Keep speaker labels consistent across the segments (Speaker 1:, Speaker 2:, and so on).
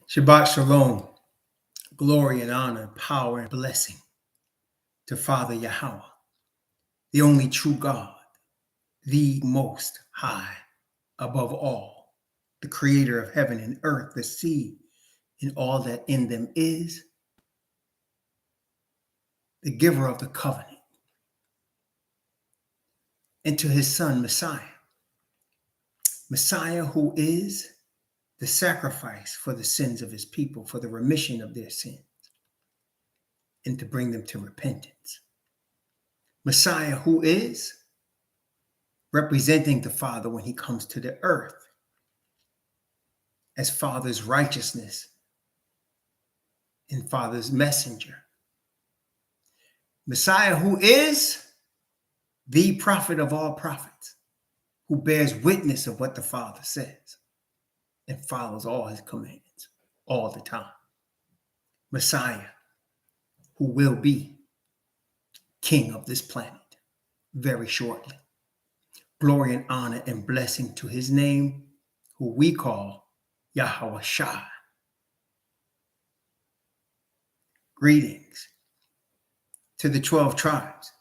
Speaker 1: Shabbat Shalom, glory and honor, power and blessing to Father Yahweh, the only true God, the most high, above all, the creator of heaven and earth, the sea, and all that in them is, the giver of the covenant, and to his son, Messiah who is the sacrifice for the sins of his people, for the remission of their sins, and to bring them to repentance. Messiah who is representing the Father when he comes to the earth as Father's righteousness and Father's messenger. Messiah who is the prophet of all prophets, who bears witness of what the Father says and follows all his commandments all the time. Messiah who will be king of this planet very shortly. Glory and honor and blessing to his name, who we call Yahweh Shai. Greetings to the 12 tribes,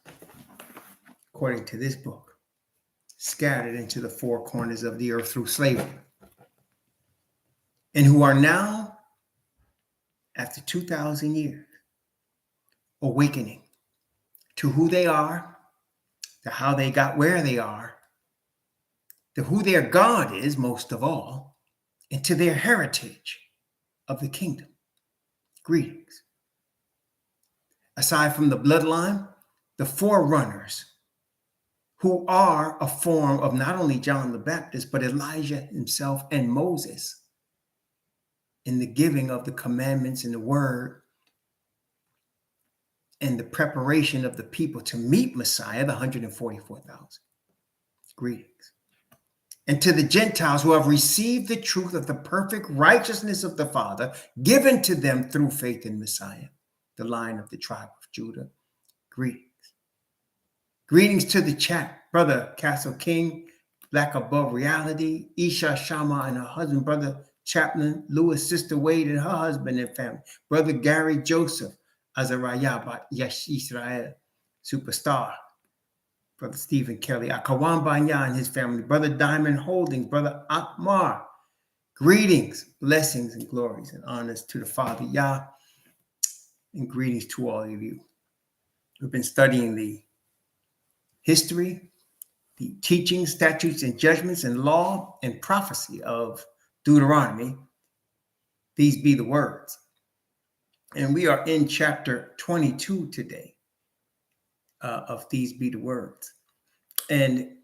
Speaker 1: according to this book, scattered into the four corners of the earth through slavery, and who are now, after 2,000 years, awakening to who they are, to how they got where they are, to who their God is most of all, and to their heritage of the kingdom. Greetings. Aside from the bloodline, the forerunners, who are a form of not only John the Baptist, but Elijah himself and Moses in the giving of the commandments and the word and the preparation of the people to meet Messiah, the 144,000. Greetings. And to the Gentiles who have received the truth of the perfect righteousness of the Father, given to them through faith in Messiah, the Lion of the tribe of Judah. Greetings. Greetings to the chat, Brother Castle King, Black Above Reality, Isha Shama and her husband, Brother Chaplain Lewis, Sister Wade and her husband and family, Brother Gary Joseph, Azariah Yesh Israel, Superstar, Brother Stephen Kelly, Akawan Banya and his family, Brother Diamond Holdings, Brother Akmar. Greetings, blessings, and glories and honors to the Father Yah, and greetings to all of you. We've been studying the history, the teachings, statutes, and judgments, and law and prophecy of Deuteronomy. These be the words. And we are in chapter 22 today of These Be the Words. And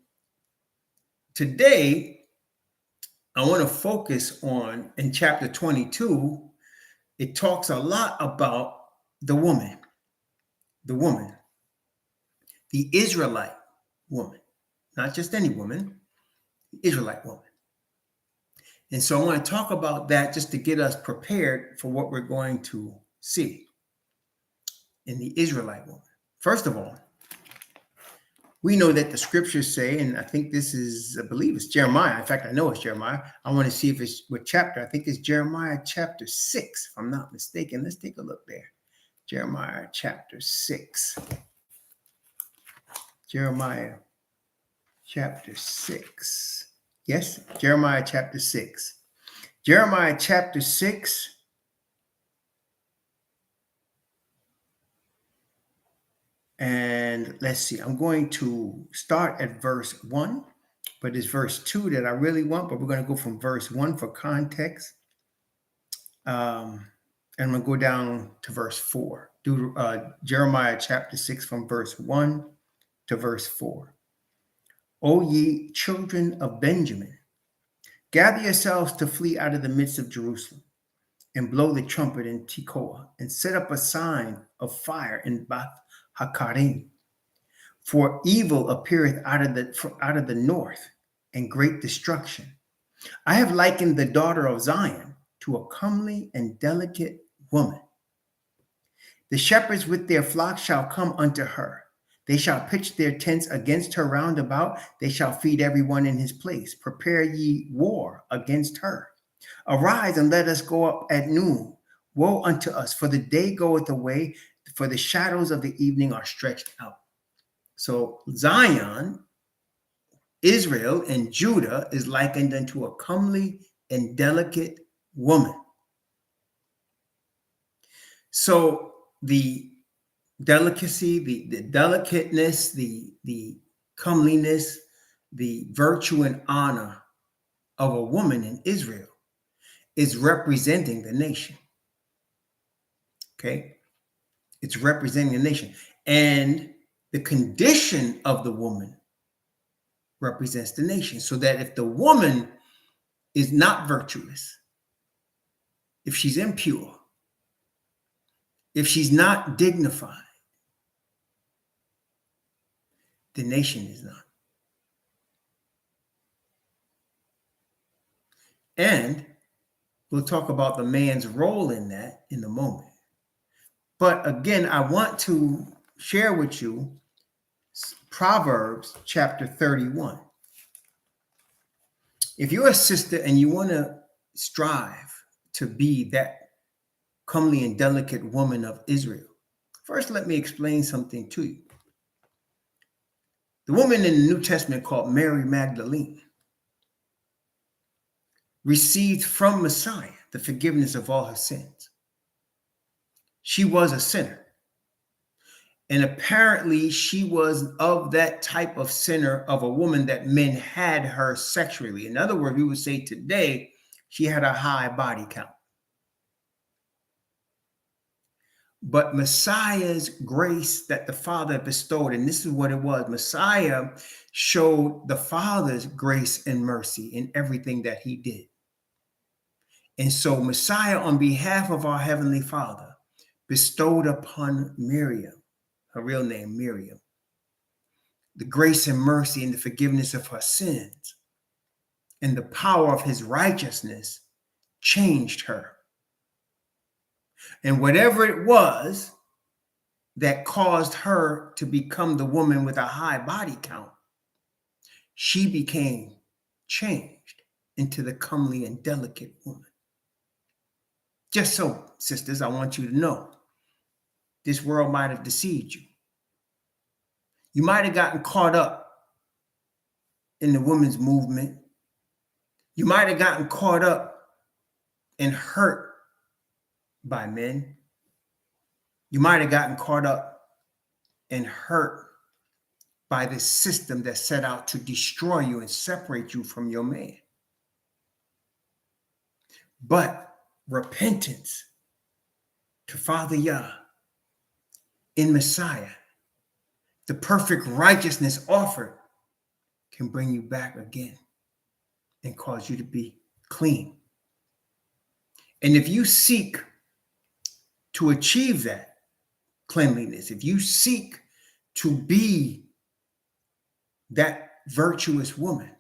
Speaker 1: today, I want to focus on, in chapter 22, it talks a lot about the woman, the Israelite woman, not just any woman, the Israelite woman. And so I want to talk about that just to get us prepared for what we're going to see in the Israelite woman. First of all, we know that the scriptures say, and I think this is, I believe it's Jeremiah. In fact, I know it's Jeremiah. I want to see if it's what chapter. I think it's Jeremiah chapter 6, if I'm not mistaken. Let's take a look there. Jeremiah chapter 6. Jeremiah chapter 6. Yes, Jeremiah chapter 6. Jeremiah chapter 6. And let's see, I'm going to start at verse 1, but it's verse 2 that I really want, but we're going to go from verse 1 for context. And I'm going to go down to verse 4. Jeremiah chapter 6 from verse 1 to verse 4. O ye children of Benjamin, gather yourselves to flee out of the midst of Jerusalem, and blow the trumpet in Tekoa, and set up a sign of fire in Bath Hakarim. For evil appeareth out of the north, and great destruction. I have likened the daughter of Zion to a comely and delicate woman. The shepherds with their flocks shall come unto her. They shall pitch their tents against her round about. They shall feed every one in his place. Prepare ye war against her. Arise and let us go up at noon. Woe unto us, for the day goeth away, for the shadows of the evening are stretched out. So Zion, Israel, and Judah is likened unto a comely and delicate woman. So the delicacy, the delicateness, the comeliness, the virtue and honor of a woman in Israel is representing the nation. Okay? It's representing the nation. And the condition of the woman represents the nation. So that if the woman is not virtuous, if she's impure, if she's not dignified, the nation is not. And we'll talk about the man's role in that in a moment. But again, I want to share with you Proverbs chapter 31. If you're a sister and you want to strive to be that comely and delicate woman of Israel, first let me explain something to you. The woman in the New Testament called Mary Magdalene received from Messiah the forgiveness of all her sins. She was a sinner. And apparently she was of that type of sinner of a woman that men had her sexually. In other words, we would say today she had a high body count. But Messiah's grace that the Father bestowed, and this is what it was, Messiah showed the Father's grace and mercy in everything that he did. And so Messiah, on behalf of our Heavenly Father, bestowed upon Miriam, her real name, Miriam, the grace and mercy and the forgiveness of her sins, and the power of his righteousness changed her. And whatever it was that caused her to become the woman with a high body count, she became changed into the comely and delicate woman. Just so, sisters, I want you to know, this world might have deceived you. You might have gotten caught up in the women's movement. You might have gotten caught up and hurt by men. You might have gotten caught up and hurt by this system that set out to destroy you and separate you from your man. But repentance to Father Yah in Messiah, the perfect righteousness offered, can bring you back again and cause you to be clean. And if you seek to achieve that cleanliness, if you seek to be that virtuous woman,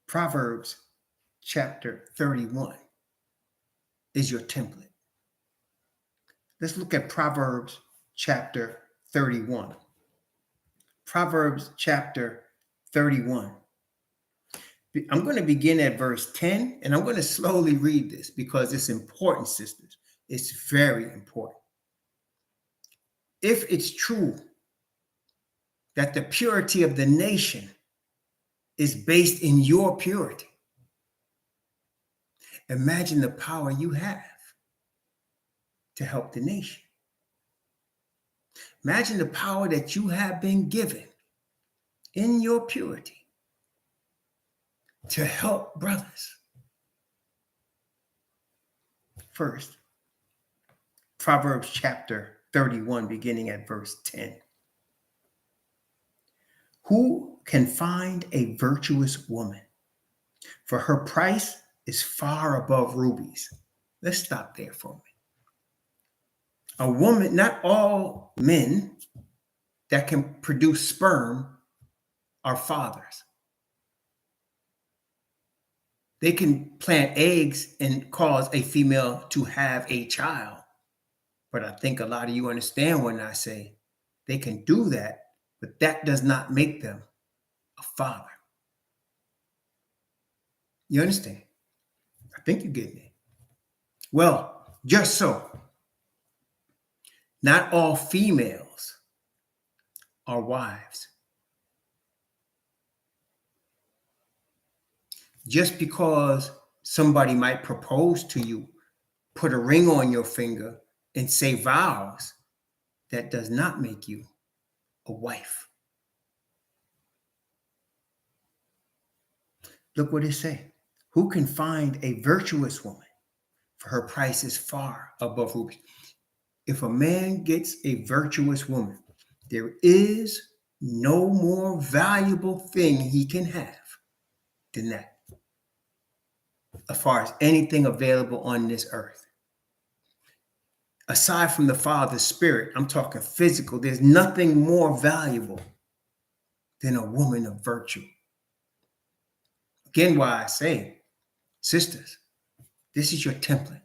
Speaker 1: Proverbs chapter 31 is your template. Let's look at Proverbs chapter 31. Proverbs chapter 31. I'm going to begin at verse 10, and I'm going to slowly read this because it's important, sisters. It's very important. If it's true that the purity of the nation is based in your purity, imagine the power you have to help the nation. Imagine the power that you have been given in your purity to help brothers. First, Proverbs chapter 31, beginning at verse 10. Who can find a virtuous woman? For her price is far above rubies. Let's stop there for a minute. A woman, not all men that can produce sperm are fathers. They can plant eggs and cause a female to have a child. But I think a lot of you understand when I say they can do that, but that does not make them a father. You understand? think you're getting it. Well, just so, not all females are wives. Just because somebody might propose to you, put a ring on your finger, and say vows, that does not make you a wife. Look what it says. Who can find a virtuous woman? For her price is far above rubies. If a man gets a virtuous woman, there is no more valuable thing he can have than that, as far as anything available on this earth. Aside from the Father's Spirit, I'm talking physical, there's nothing more valuable than a woman of virtue. Again, why I say, sisters, this is your template.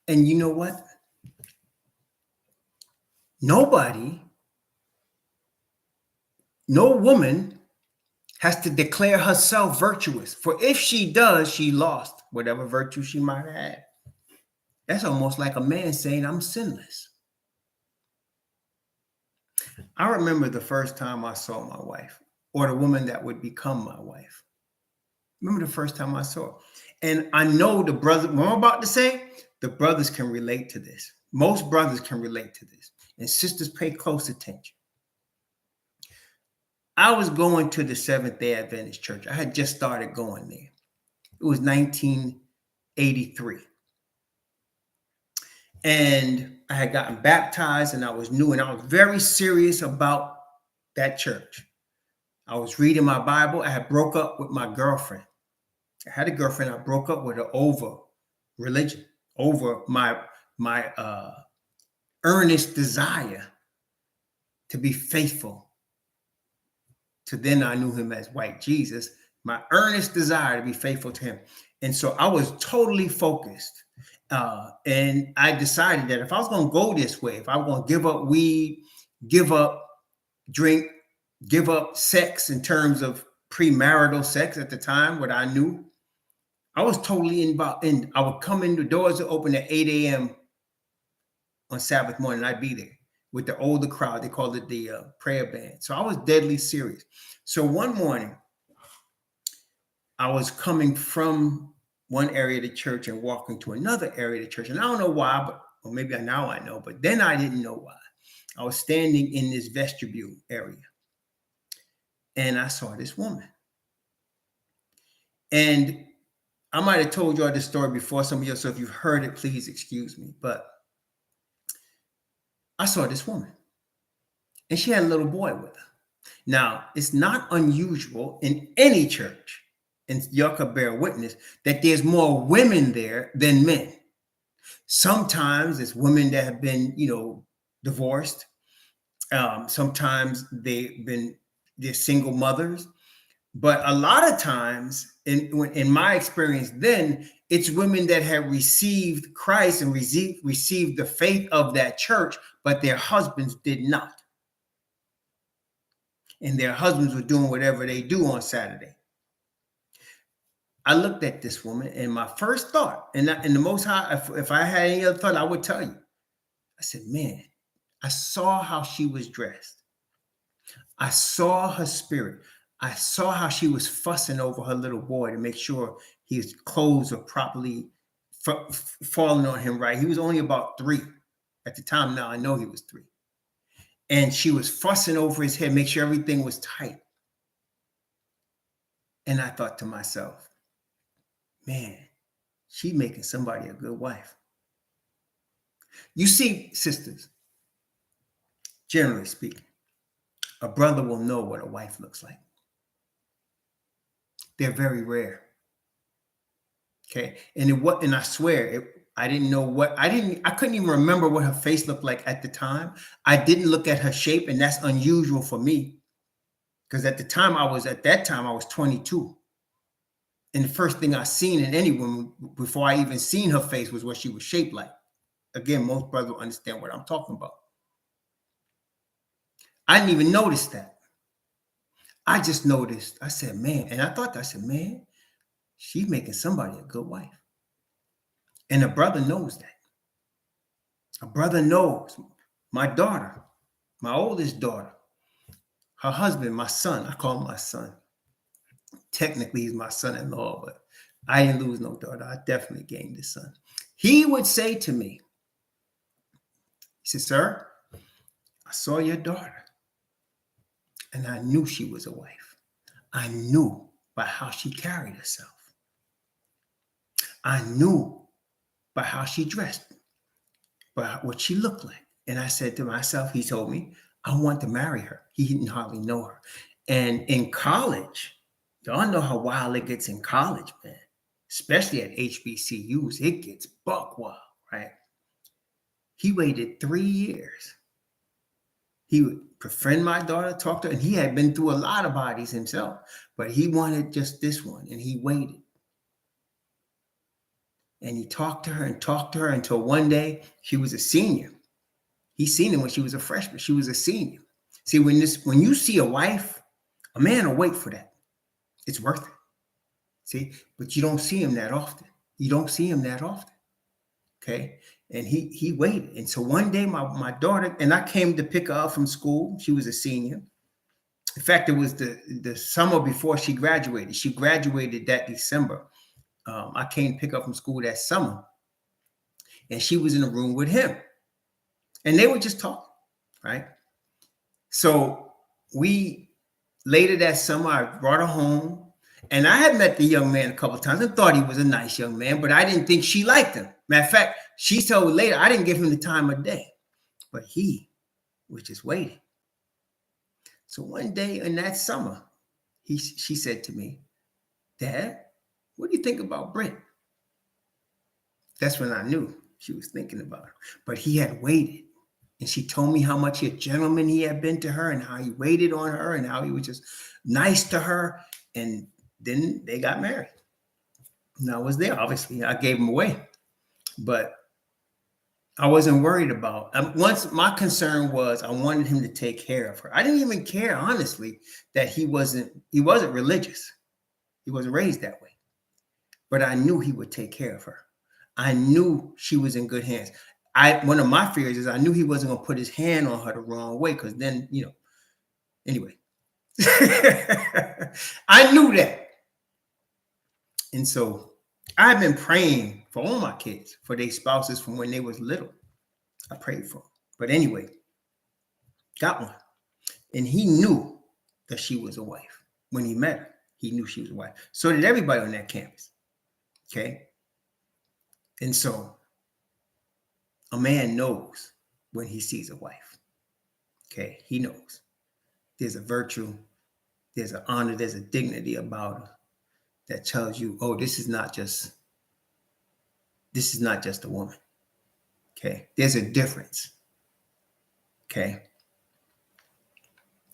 Speaker 1: And you know what? No woman has to declare herself virtuous. For if she does, she lost whatever virtue she might have had. That's almost like a man saying, I'm sinless. I remember the first time I saw my wife, or the woman that would become my wife. Remember the first time I saw her. And I know the brother, what I'm about to say, the brothers can relate to this. Most brothers can relate to this. And sisters, pay close attention. I was going to the Seventh-day Adventist church. I had just started going there. It was 1983. And I had gotten baptized and I was new, and I was very serious about that church. I was reading my Bible. I had broke up with my girlfriend. I had a girlfriend. I broke up with her over religion, over my earnest desire to be faithful to then I knew him as white Jesus, my earnest desire to be faithful to him. And so I was totally focused. And I decided that if I was going to go this way, if I was going to give up weed, give up drink, give up sex in terms of premarital sex at the time, what I knew, I was totally involved. And I would come in, the doors would open at 8 a.m. on Sabbath morning. I'd be there with the older crowd. They called it the prayer band. So I was deadly serious. So one morning, I was coming from one area of the church and walking to another area of the church. And I don't know why, but or maybe now I know, but then I didn't know why. I was standing in this vestibule area and I saw this woman. And I might have told y'all this story before, some of you, so if you've heard it, please excuse me. But I saw this woman and she had a little boy with her. Now, it's not unusual in any church, and y'all could bear witness, that there's more women there than men. Sometimes it's women that have been, divorced. Sometimes they're single mothers. But a lot of times, in my experience then, it's women that have received Christ and received the faith of that church, but their husbands did not. And their husbands were doing whatever they do on Saturday. I looked at this woman, and my first thought, and the Most High, if I had any other thought, I would tell you. I said, man, I saw how she was dressed. I saw her spirit. I saw how she was fussing over her little boy to make sure his clothes were properly falling on him right. He was only about 3 at the time. Now I know he was 3. And she was fussing over his head, make sure everything was tight. And I thought to myself, man, she's making somebody a good wife. You see, sisters, generally speaking, a brother will know what a wife looks like. They're very rare. Okay. And I swear, I didn't know I couldn't even remember what her face looked like at the time. I didn't look at her shape, and that's unusual for me. Because at that time I was 22. And the first thing I seen in any woman before I even seen her face was what she was shaped like. Again, most brothers will understand what I'm talking about. I didn't even notice that. I just noticed, I said, man, she's making somebody a good wife. And a brother knows that. A brother knows. My daughter, my oldest daughter, her husband, my son, I call him my son. Technically, he's my son-in-law, but I didn't lose no daughter. I definitely gained a son. He would say to me, he said, sir, I saw your daughter and I knew she was a wife. I knew by how she carried herself. I knew by how she dressed, by what she looked like. And I said to myself, he told me, I want to marry her. He didn't hardly know her. And in college, y'all know how wild it gets in college, man. Especially at HBCUs, it gets buck wild, right? He waited 3 years. He would befriend my daughter, talk to her, and he had been through a lot of bodies himself, but he wanted just this one, and he waited. And he talked to her until one day she was a senior. He seen her when she was a freshman. She was a senior. See, when you see a wife, a man will wait for that. It's worth it. See, but you don't see him that often. You don't see him that often. Okay. And he waited. And so one day my daughter, and I came to pick her up from school. She was a senior. In fact, it was the summer before she graduated. She graduated that December. I came to pick her up from school that summer. And she was in a room with him. And they were just talking, right? So later that summer, I brought her home. And I had met the young man a couple of times and thought he was a nice young man, but I didn't think she liked him. Matter of fact, she told later, I didn't give him the time of day, but he was just waiting. So one day in that summer, she said to me, Dad, what do you think about Brent? That's when I knew she was thinking about her, but he had waited. And she told me how much a gentleman he had been to her and how he waited on her and how he was just nice to her. And then they got married. And I was there, obviously. I gave him away. But I wasn't worried about once my concern was I wanted him to take care of her. I didn't even care, honestly, that he wasn't religious. He wasn't raised that way. But I knew he would take care of her. I knew she was in good hands. One of my fears is I knew he wasn't going to put his hand on her the wrong way, because then, anyway. I knew that. And so I've been praying for all my kids, for their spouses from when they was little. I prayed for them. But anyway, got one. And he knew that she was a wife. When he met her, he knew she was a wife. So did everybody on that campus. Okay? And so a man knows when he sees a wife. Okay? He knows. There's a virtue, there's an honor, there's a dignity about her that tells you, oh, this is not just a woman. Okay. There's a difference. Okay.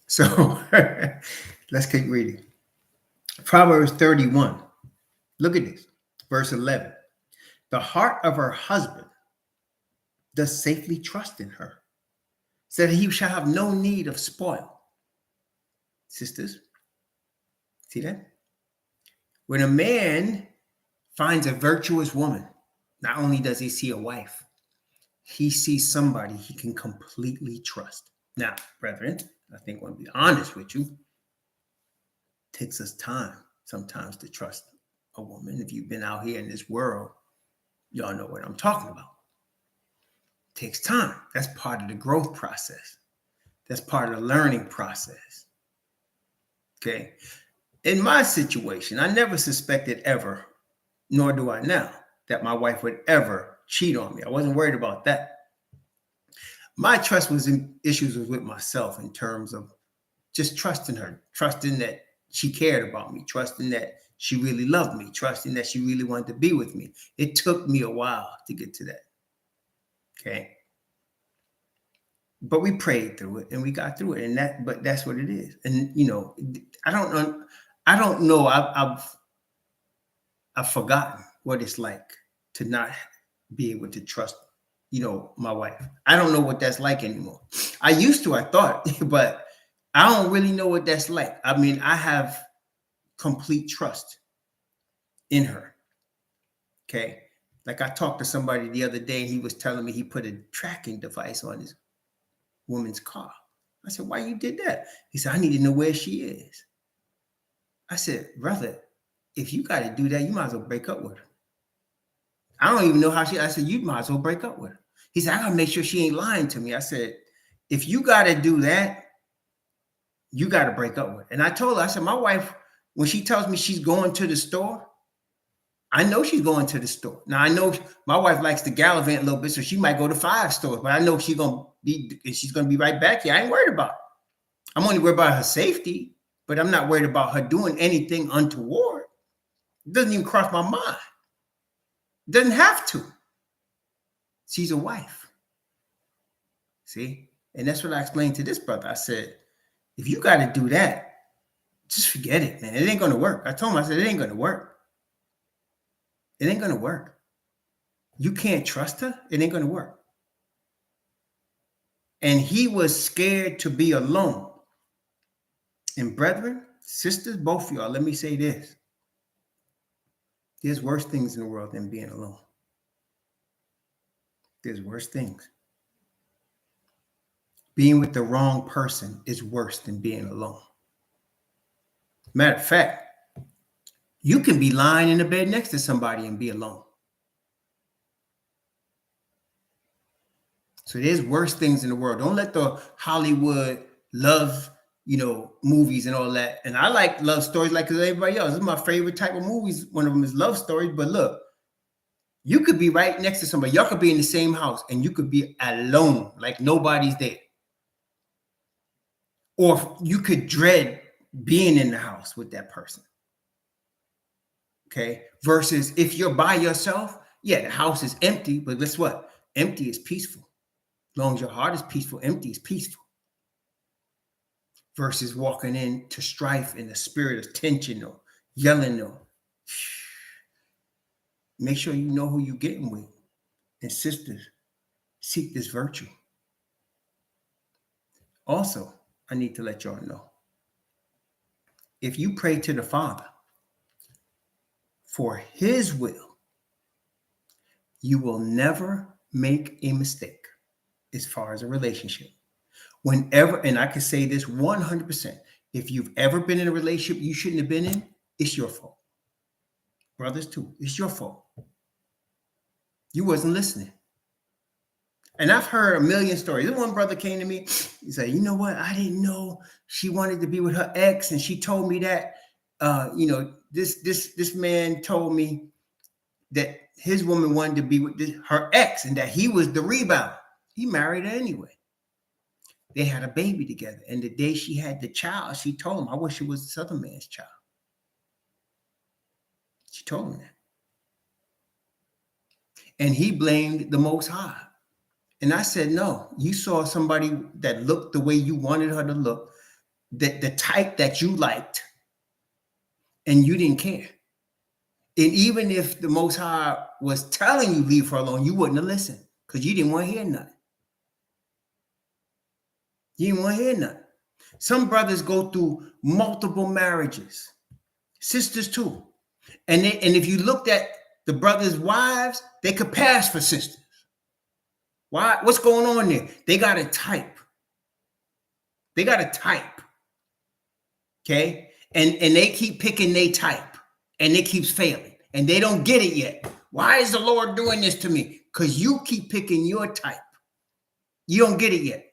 Speaker 1: So let's keep reading. Proverbs 31. Look at this. Verse 11. The heart of her husband does safely trust in her, so that he shall have no need of spoil. Sisters, see that? When a man finds a virtuous woman, not only does he see a wife, he sees somebody he can completely trust. Now, brethren, I think I want to be honest with you. It takes us time sometimes to trust a woman. If you've been out here in this world, y'all know what I'm talking about. It takes time. That's part of the growth process. That's part of the learning process. Okay. In my situation, I never suspected ever, nor do I now, that my wife would ever cheat on me. I wasn't worried about that. My trust was in issues with myself in terms of just trusting her, trusting that she cared about me, trusting that she really loved me, trusting that she really wanted to be with me. It took me a while to get to that. Okay. But we prayed through it and we got through it. But that's what it is. And, I don't know. I've forgotten what it's like to not be able to trust, my wife. I don't know what that's like anymore. I used to, I thought, but I don't really know what that's like. I mean, I have complete trust in her. Okay. Like I talked to somebody the other day, he was telling me he put a tracking device on his woman's car. I said, why you did that? He said, I need to know where she is. I said, brother, if you got to do that, you might as well break up with her. I don't even know how I said, you might as well break up with her. He said, I got to make sure she ain't lying to me. I said, if you got to do that, you got to break up with her. And I told her, I said, my wife, when she tells me she's going to the store, I know she's going to the store. Now, I know my wife likes to gallivant a little bit, so she might go to 5 stores, but I know she's going to be right back here. I ain't worried about it. I'm only worried about her safety, but I'm not worried about her doing anything untoward. It doesn't even cross my mind. It doesn't have to. She's a wife. See? And that's what I explained to this brother. I said, if you got to do that, just forget it, man. It ain't going to work. I told him, I said, it ain't going to work. It ain't going to work. You can't trust her. It ain't going to work. And he was scared to be alone. And brethren, sisters, both of y'all, let me say this. There's worse things in the world than being alone. There's worse things. Being with the wrong person is worse than being alone. Matter of fact, you can be lying in the bed next to somebody and be alone. So there's worse things in the world. Don't let the Hollywood love, movies and all that. And I like love stories like everybody else. This is my favorite type of movies. One of them is love stories. But look, you could be right next to somebody. Y'all could be in the same house and you could be alone, like nobody's there. Or you could dread being in the house with that person. Okay. Versus if you're by yourself, yeah, the house is empty, but guess what? Empty is peaceful. As long as your heart is peaceful, empty is peaceful. Versus walking into strife in the spirit of tension or yelling or make sure you know who you're getting with. And sisters, seek this virtue. Also, I need to let y'all know, if you pray to the Father for his will, you will never make a mistake as far as a relationship. Whenever, and I can say this 100%, if you've ever been in a relationship you shouldn't have been in, it's your fault. Brothers too, it's your fault. You wasn't listening. And I've heard a million stories. This one brother came to me, he said, you know what? I didn't know she wanted to be with her ex, and she told me that, this man told me that his woman wanted to be with her ex and that he was the rebound. He married her anyway. They had a baby together. And the day she had the child, she told him, I wish it was this other man's child. She told him that. And he blamed the Most High. And I said, no, you saw somebody that looked the way you wanted her to look, the type that you liked, and you didn't care. And even if the Most High was telling you leave her alone, you wouldn't have listened because you didn't want to hear nothing. You didn't want to hear nothing. Some brothers go through multiple marriages, sisters too. And if you looked at the brothers' wives, they could pass for sisters. Why? What's going on there? They got a type. They got a type. Okay? And they keep picking their type. And it keeps failing. And they don't get it yet. Why is the Lord doing this to me? Because you keep picking your type. You don't get it yet.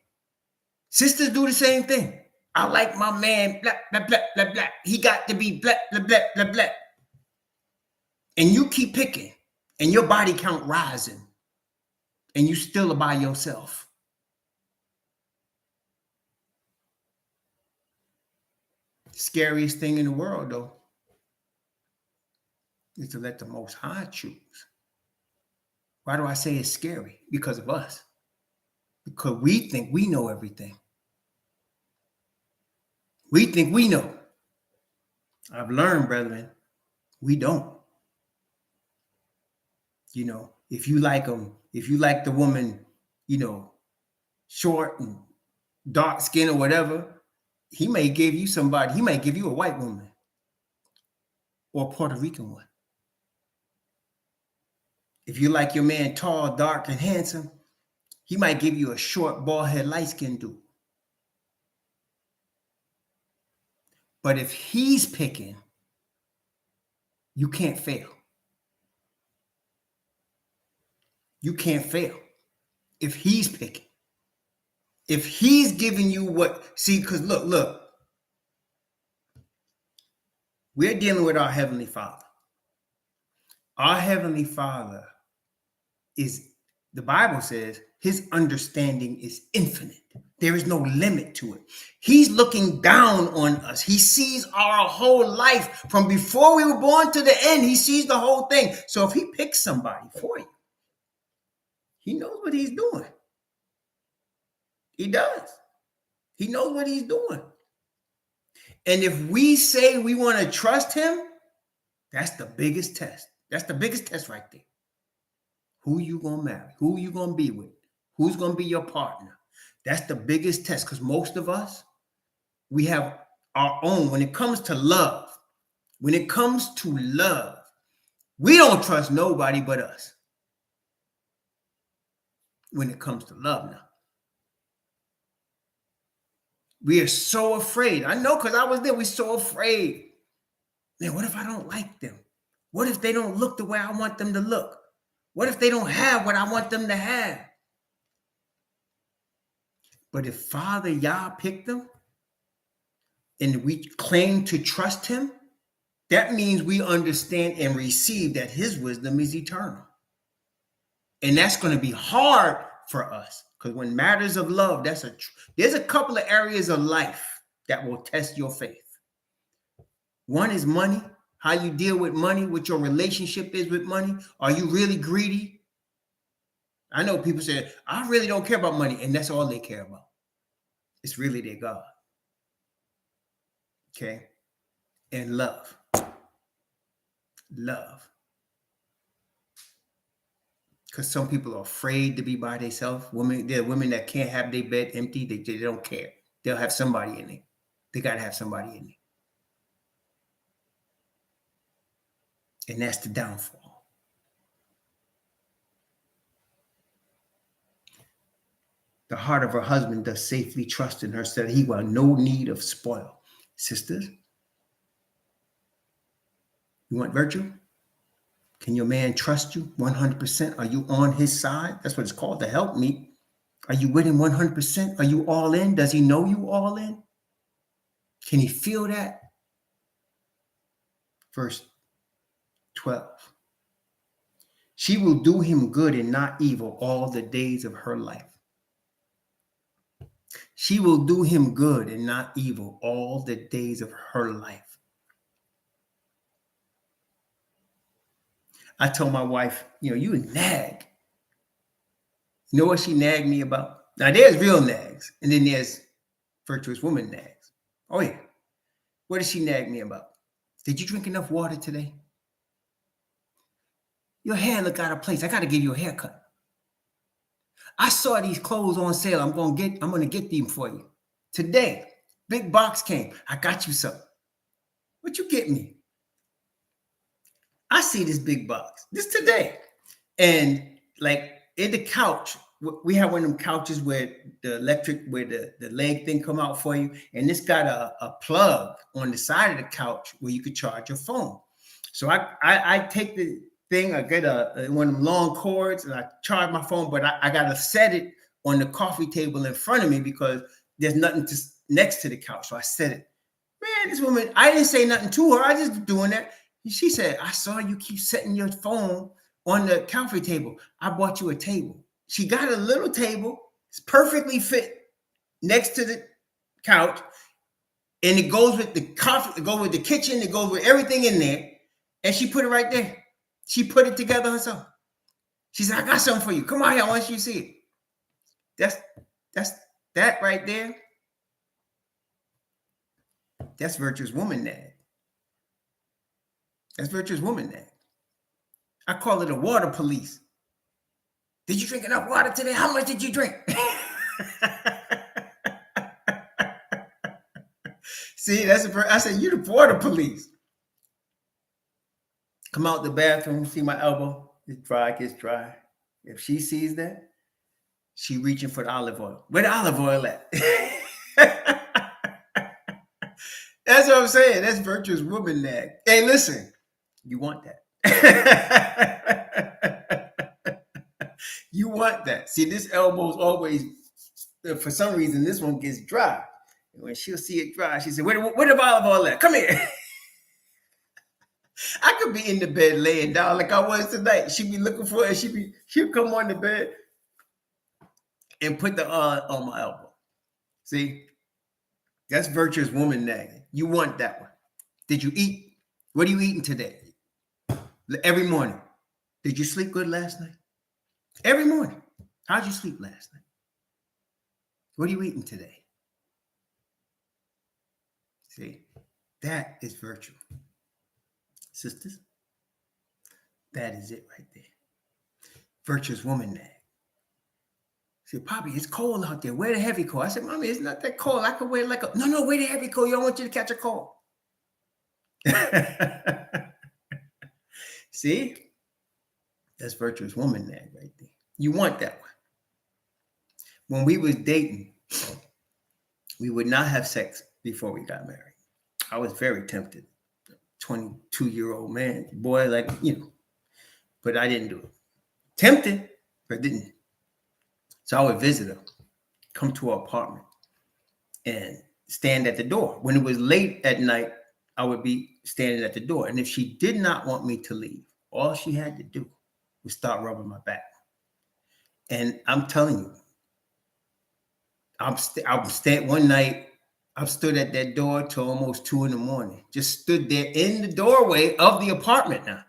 Speaker 1: Sisters do the same thing. I like my man, blah, blah, blah, blah, blah. He got to be blah, blah, blah, blah, blah. And you keep picking. And your body count rising. And you still are by yourself. Scariest thing in the world, though, is to let the Most High choose. Why do I say it's scary? Because of us. Because we think we know everything. We think we know. I've learned, brethren, we don't. If you like them, if you like the woman, short and dark skin or whatever, he may give you somebody, he might give you a white woman or a Puerto Rican one. If you like your man tall, dark, and handsome, he might give you a short, bald head, light-skinned dude. But if he's picking, you can't fail. You can't fail. If he's picking. If he's giving you because look, we're dealing with our Heavenly Father. Our Heavenly Father the Bible says, his understanding is infinite. There is no limit to it. He's looking down on us. He sees our whole life from before we were born to the end. He sees the whole thing. So if he picks somebody for you, he knows what he's doing. He does. He knows what he's doing. And if we say we want to trust him, that's the biggest test. That's the biggest test right there. Who you going to marry? Who you going to be with? Who's going to be your partner? That's the biggest test, because most of us, we have our own. When it comes to love, we don't trust nobody but us. When it comes to love now. We are so afraid. I know, because I was there. We're so afraid. Man, what if I don't like them? What if they don't look the way I want them to look? What if they don't have what I want them to have? But if Father Yah picked them and we claim to trust him, that means we understand and receive that his wisdom is eternal. And that's going to be hard for us, because when matters of love, there's a couple of areas of life that will test your faith. One is money, how you deal with money, what your relationship is with money. Are you really greedy? I know people say, I really don't care about money, and that's all they care about. It's really their God. Okay? And love. Love. Because some people are afraid to be by themselves. There are women that can't have their bed empty. They don't care. They'll have somebody in there. They got to have somebody in there. And that's the downfall. The heart of her husband does safely trust in her, so that he will have no need of spoil. Sisters, you want virtue? Can your man trust you 100%? Are you on his side? That's what it's called, the help me. Are you with him 100%? Are you all in? Does he know you all in? Can he feel that? Verse 12. She will do him good and not evil all the days of her life. She will do him good and not evil all the days of her life. I told my wife, you nag. You know what she nagged me about? Now, there's real nags, and then there's virtuous woman nags. Oh, yeah. What did she nag me about? Did you drink enough water today? Your hair look out of place. I got to give you a haircut. I saw these clothes on sale. I'm going to get them for you. Today, big box came. I got you something. What you get me? I see this big box. This today. And like in the couch, we have one of them couches where the leg thing come out for you. And this got a plug on the side of the couch where you could charge your phone. So I take the thing, I get one of them long cords and I charge my phone, but I got to set it on the coffee table in front of me because there's nothing next to the couch. So I set it. Man, this woman, I didn't say nothing to her. I just doing that. She said, I saw you keep setting your phone on the coffee table. I bought you a table. She got a little table. It's perfectly fit next to the couch. And it goes with the coffee, it goes with the kitchen, it goes with everything in there. And she put it right there. She put it together herself. She said, I got something for you. Come on here, I want you to see it. That's that right there. That's virtuous woman nag. That's virtuous woman nag. I call it a water police. Did you drink enough water today? How much did you drink? See, I said, you the water police. Come out the bathroom, see my elbow. It's dry, gets dry. If she sees that, she reaching for the olive oil. Where the olive oil at? That's what I'm saying. That's virtuous woman nag. Hey, listen, you want that. You want that. See, this elbow's always, for some reason, this one gets dry. And when she'll see it dry, she said, where the olive oil at? Come here. I could be in the bed laying down like I was tonight. She'd be looking for it. She'll come on the bed and put the on my elbow. See, that's virtuous woman nagging. You want that one. Did you eat? What are you eating today? Every morning. Did you sleep good last night? Every morning. How'd you sleep last night? What are you eating today? See, that is virtue. Sisters, that is it right there. Virtuous woman nag. She said, Poppy, it's cold out there. Wear the heavy coat. I said, Mommy, it's not that cold. I could wear like a... No, wear the heavy coat. You don't want you to catch a cold. See? That's virtuous woman nag right there. You want that one. When we was dating, we would not have sex before we got married. I was very tempted. 22-year-old man, boy, like, but I didn't do it. Tempted, but didn't. So I would visit her, come to her apartment, and stand at the door. When it was late at night, I would be standing at the door. And if she did not want me to leave, all she had to do was start rubbing my back. And I'm telling you, I'm one night, I stood at that door till almost 2 a.m. Just stood there in the doorway of the apartment now.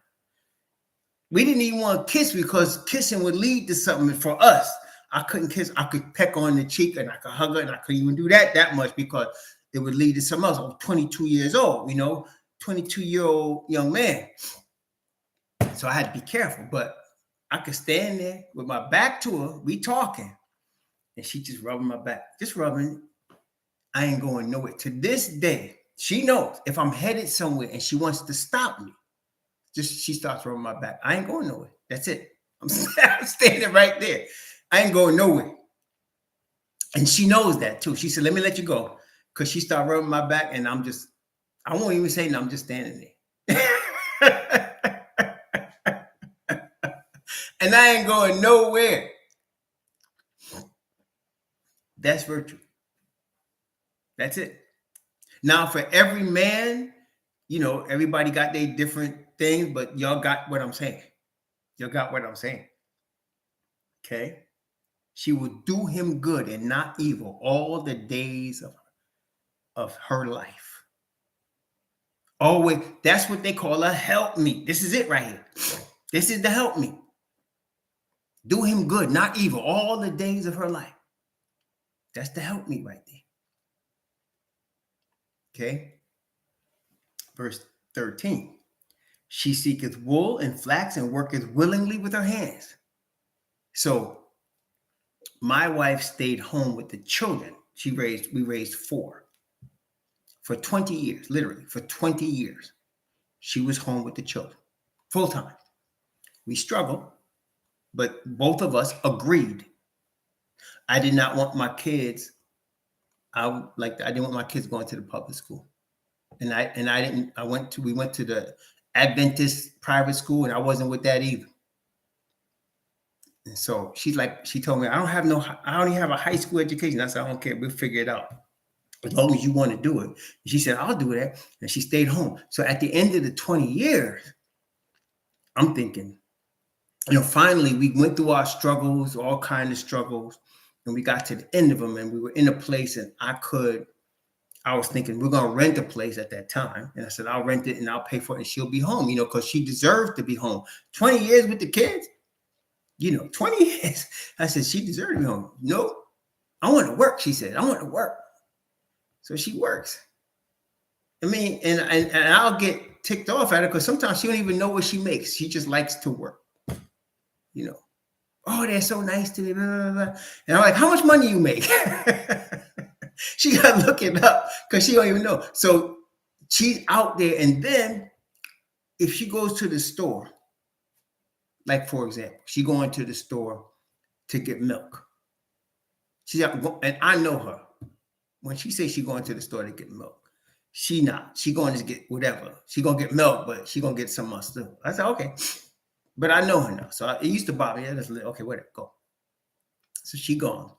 Speaker 1: We didn't even want to kiss because kissing would lead to something for us. I couldn't kiss. I could peck on the cheek and I could hug her and I couldn't even do that much because it would lead to something else. I was 22 years old, 22-year-old young man. So I had to be careful, but I could stand there with my back to her, we talking, and she just rubbing my back, just rubbing. I ain't going nowhere. To this day, she knows if I'm headed somewhere and she wants to stop me, she starts rubbing my back. I ain't going nowhere. That's it. I'm standing right there. I ain't going nowhere. And she knows that too. She said, let me let you go. Because she started rubbing my back and I won't even say no, I'm just standing there. And I ain't going nowhere. That's virtue. That's it. Now, for every man, everybody got their different things, but y'all got what I'm saying. Y'all got what I'm saying. Okay? She will do him good and not evil all the days of her life. Always, that's what they call a helpmeet. This is it right here. This is the helpmeet. Do him good, not evil, all the days of her life. That's the helpmeet right there. Okay. Verse 13. She seeketh wool and flax and worketh willingly with her hands. So my wife stayed home with the children. We raised 4. For 20 years, literally, for 20 years. She was home with the children, full time. We struggled, but both of us agreed. I did not want my kids. I didn't want my kids going to the public school, and I didn't. We went to the Adventist private school, and I wasn't with that either. And so she told me, I only have a high school education. I said, I don't care. We'll figure it out as long as you want to do it. And she said, I'll do that, and she stayed home. So at the end of the 20 years, I'm thinking, finally we went through our struggles, all kinds of struggles. And we got to the end of them and we were in a place and I was thinking we're going to rent a place at that time. And I said, I'll rent it and I'll pay for it and she'll be home, because she deserved to be home. 20 years with the kids, 20 years. I said, she deserved to be home. No, I want to work. She said, I want to work. So she works. And I'll get ticked off at her because sometimes she don't even know what she makes. She just likes to work, Oh, they're so nice to me. Blah, blah, blah. And I'm like, how much money you make? She got to look it up because she don't even know. So she's out there. And then if she goes to the store Like, for example, she going to the store to get milk. And I know her. When she says she going to the store to get milk, she not. She going to get whatever. She gonna get milk, but she gonna get something else too. I said, okay. But I know her now. So it used to bother me. Okay, whatever, go. So she gone.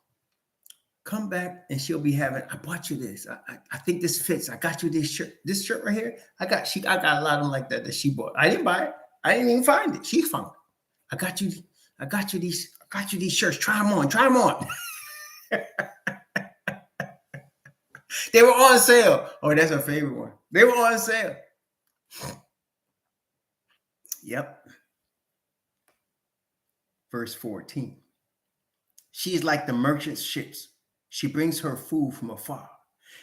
Speaker 1: Come back and she'll be having, I bought you this. I think this fits. I got you this shirt. This shirt right here. I got a lot of them like that she bought. I didn't buy it. I didn't even find it. She found it. I got you these shirts. Try them on. Try them on. They were on sale. Oh, that's her favorite one. They were on sale. Yep. Verse 14. She is like the merchant's ships. She brings her food from afar.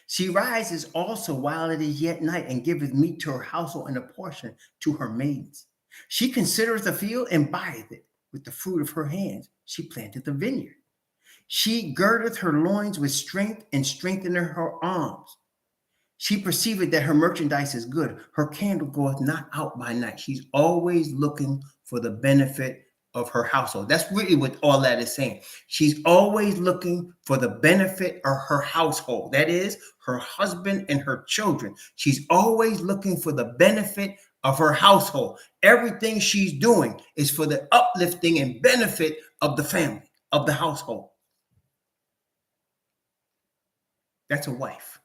Speaker 1: She rises also while it is yet night and giveth meat to her household and a portion to her maidens. She considereth the field and buyeth it. With the fruit of her hands she planteth the vineyard. She girdeth her loins with strength and strengtheneth her arms. She perceiveth that her merchandise is good. Her candle goeth not out by night. She's always looking for the benefit of her household. That's really what all that is saying. She's always looking for the benefit of her household. That is her husband and her children. She's always looking for the benefit of her household. Everything she's doing is for the uplifting and benefit of the family, of the household. That's a wife.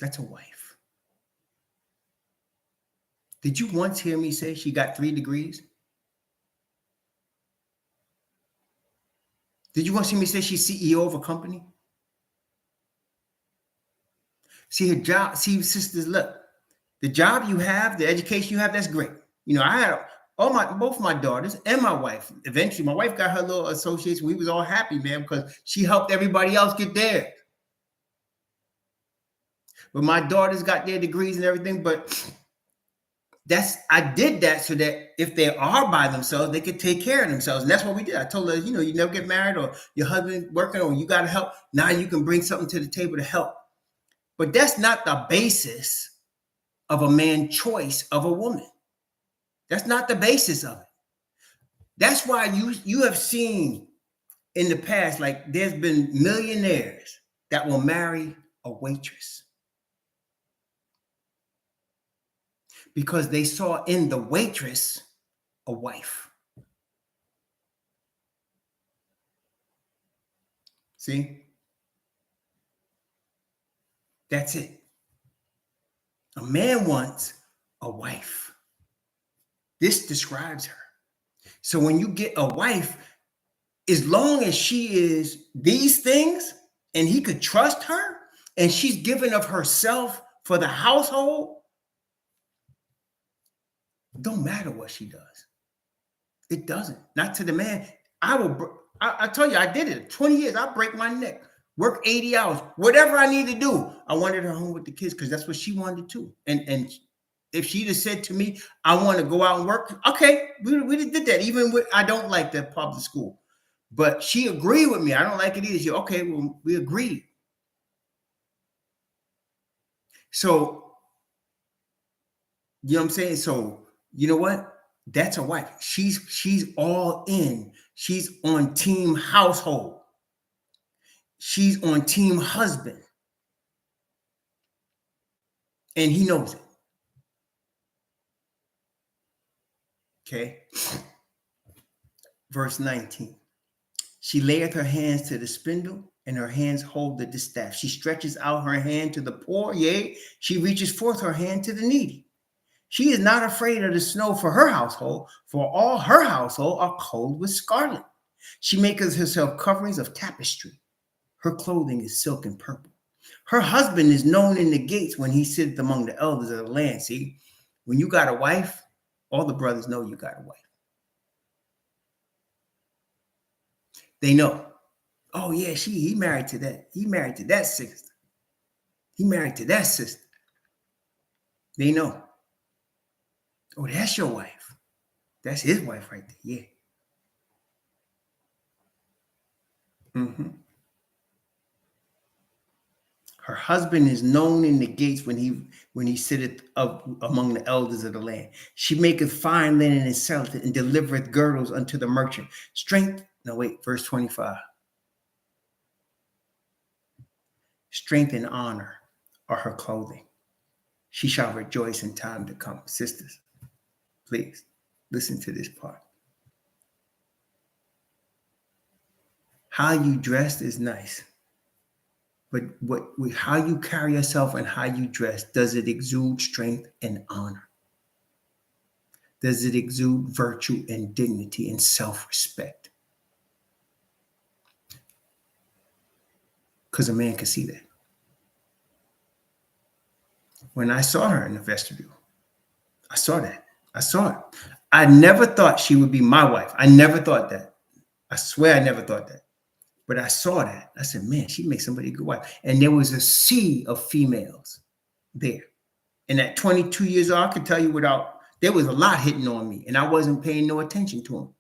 Speaker 1: That's a wife. Did you once hear me say she got 3 degrees? Did you once hear me say she's CEO of a company? See, her job, see, sisters, look, the job you have, the education you have, that's great. You know, I had both my daughters and my wife. Eventually, my wife got her little association. We was all happy, man, because she helped everybody else get theirs. But my daughters got their degrees and everything, but I did that so that if they are by themselves, they could take care of themselves. And that's what we did. I told her, you never get married or your husband working or you got to help. Now you can bring something to the table to help. But that's not the basis of a man's choice of a woman. That's not the basis of it. That's why you have seen in the past, like there's been millionaires that will marry a waitress. Because they saw in the waitress a wife. See? That's it. A man wants a wife. This describes her. So when you get a wife, as long as she is these things and he could trust her and she's giving of herself for the household, don't matter what she does. It doesn't. Not to the man. I tell you, I did it. 20 years, I'll break my neck. Work 80 hours. Whatever I need to do. I wanted her home with the kids because that's what she wanted to. And if she'd have said to me, I want to go out and work, okay, we did that. Even with, I don't like the public school. But she agreed with me. I don't like it either. She, okay, well, we agreed. So, you know what I'm saying? So, you know what? That's a wife. She's all in. She's on team household. She's on team husband. And he knows it. Okay. Verse 19. She layeth her hands to the spindle, and her hands hold the distaff. She stretches out her hand to the poor, yea, she reaches forth her hand to the needy. She is not afraid of the snow for her household, for all her household are clothed with scarlet. She maketh herself coverings of tapestry. Her clothing is silk and purple. Her husband is known in the gates when he sitteth among the elders of the land. See, when you got a wife, all the brothers know you got a wife. They know. Oh, yeah, he married to that. He married to that sister. He married to that sister. They know. Oh, that's your wife. That's his wife right there. Yeah. Mm-hmm. Her husband is known in the gates when he sitteth up among the elders of the land. She maketh fine linen and selleth it, and delivereth girdles unto the merchant. Verse 25. Strength and honor are her clothing. She shall rejoice in time to come. Sisters, please listen to this part. How you dressed is nice. But how you carry yourself and how you dress, does it exude strength and honor? Does it exude virtue and dignity and self-respect? Because a man can see that. When I saw her in the vestibule, I saw that. I saw it. I never thought she would be my wife. I never thought that. I swear I never thought that. But I saw that. I said, man, she makes somebody a good wife. And there was a sea of females there. And at 22 years old, I could tell you there was a lot hitting on me. And I wasn't paying no attention to them.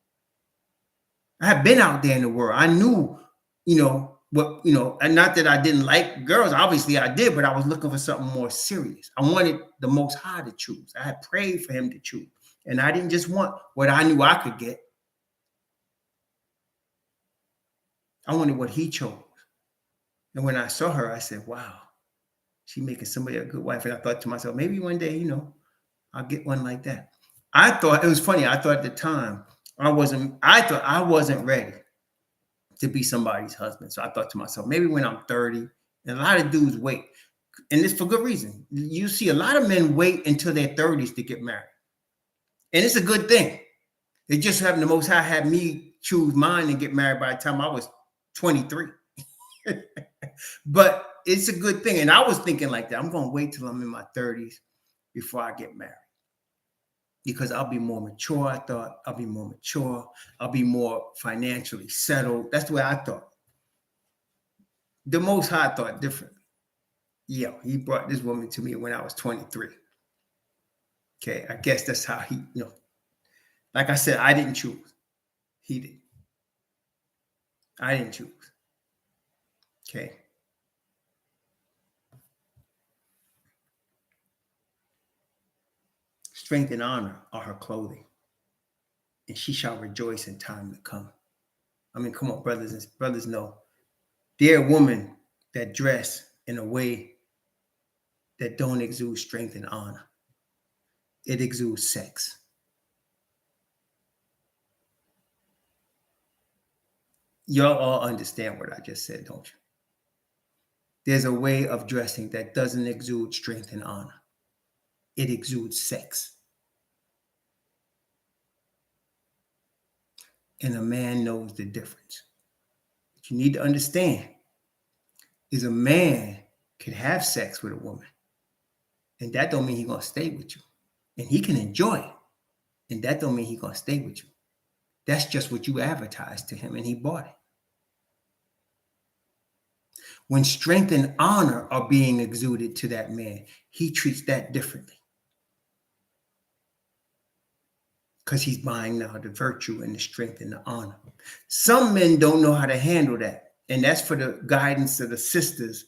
Speaker 1: I had been out there in the world. I knew, and not that I didn't like girls. Obviously I did, but I was looking for something more serious. I wanted the Most High to choose. I had prayed for him to choose. And I didn't just want what I knew I could get. I wanted what he chose. And when I saw her, I said, wow, she's making somebody a good wife. And I thought to myself, maybe one day, I'll get one like that. I thought, it was funny. I thought at the time, I wasn't ready to be somebody's husband. So I thought to myself, maybe when I'm 30, and a lot of dudes wait. And it's for good reason. You see a lot of men wait until their 30s to get married. And it's a good thing. It just happened the Most High had me choose mine and get married by the time I was 23. But it's a good thing. And I was thinking like that. I'm going to wait till I'm in my 30s before I get married. Because I'll be more mature, I thought. I'll be more mature. I'll be more financially settled. That's the way I thought. The Most High thought differently. Yeah, he brought this woman to me when I was 23. Okay, I guess that's how he, like I said, I didn't choose. He did. I didn't choose. Okay. Strength and honor are her clothing, and she shall rejoice in time to come. I mean, come on, brothers know. There are women that dress in a way that don't exude strength and honor. It exudes sex. Y'all all understand what I just said, don't you? There's a way of dressing that doesn't exude strength and honor. It exudes sex. And a man knows the difference. What you need to understand is a man can have sex with a woman. And that don't mean he's going to stay with you. And he can enjoy it. And that don't mean he's going to stay with you. That's just what you advertised to him and he bought it. When strength and honor are being exuded to that man, he treats that differently. Because he's buying now the virtue and the strength and the honor. Some men don't know how to handle that. And that's for the guidance of the sisters,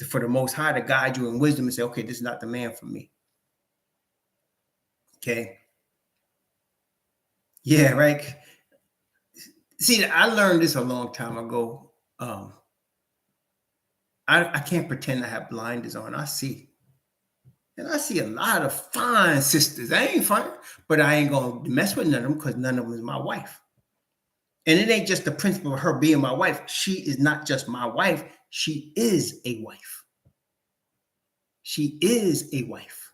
Speaker 1: for the Most High to guide you in wisdom and say, okay, this is not the man for me. Okay. Yeah, right. See, I learned this a long time ago. I can't pretend I have blinders on. I see. And I see a lot of fine sisters. I ain't fine, but I ain't going to mess with none of them because none of them is my wife. And it ain't just the principle of her being my wife. She is not just my wife. She is a wife. She is a wife.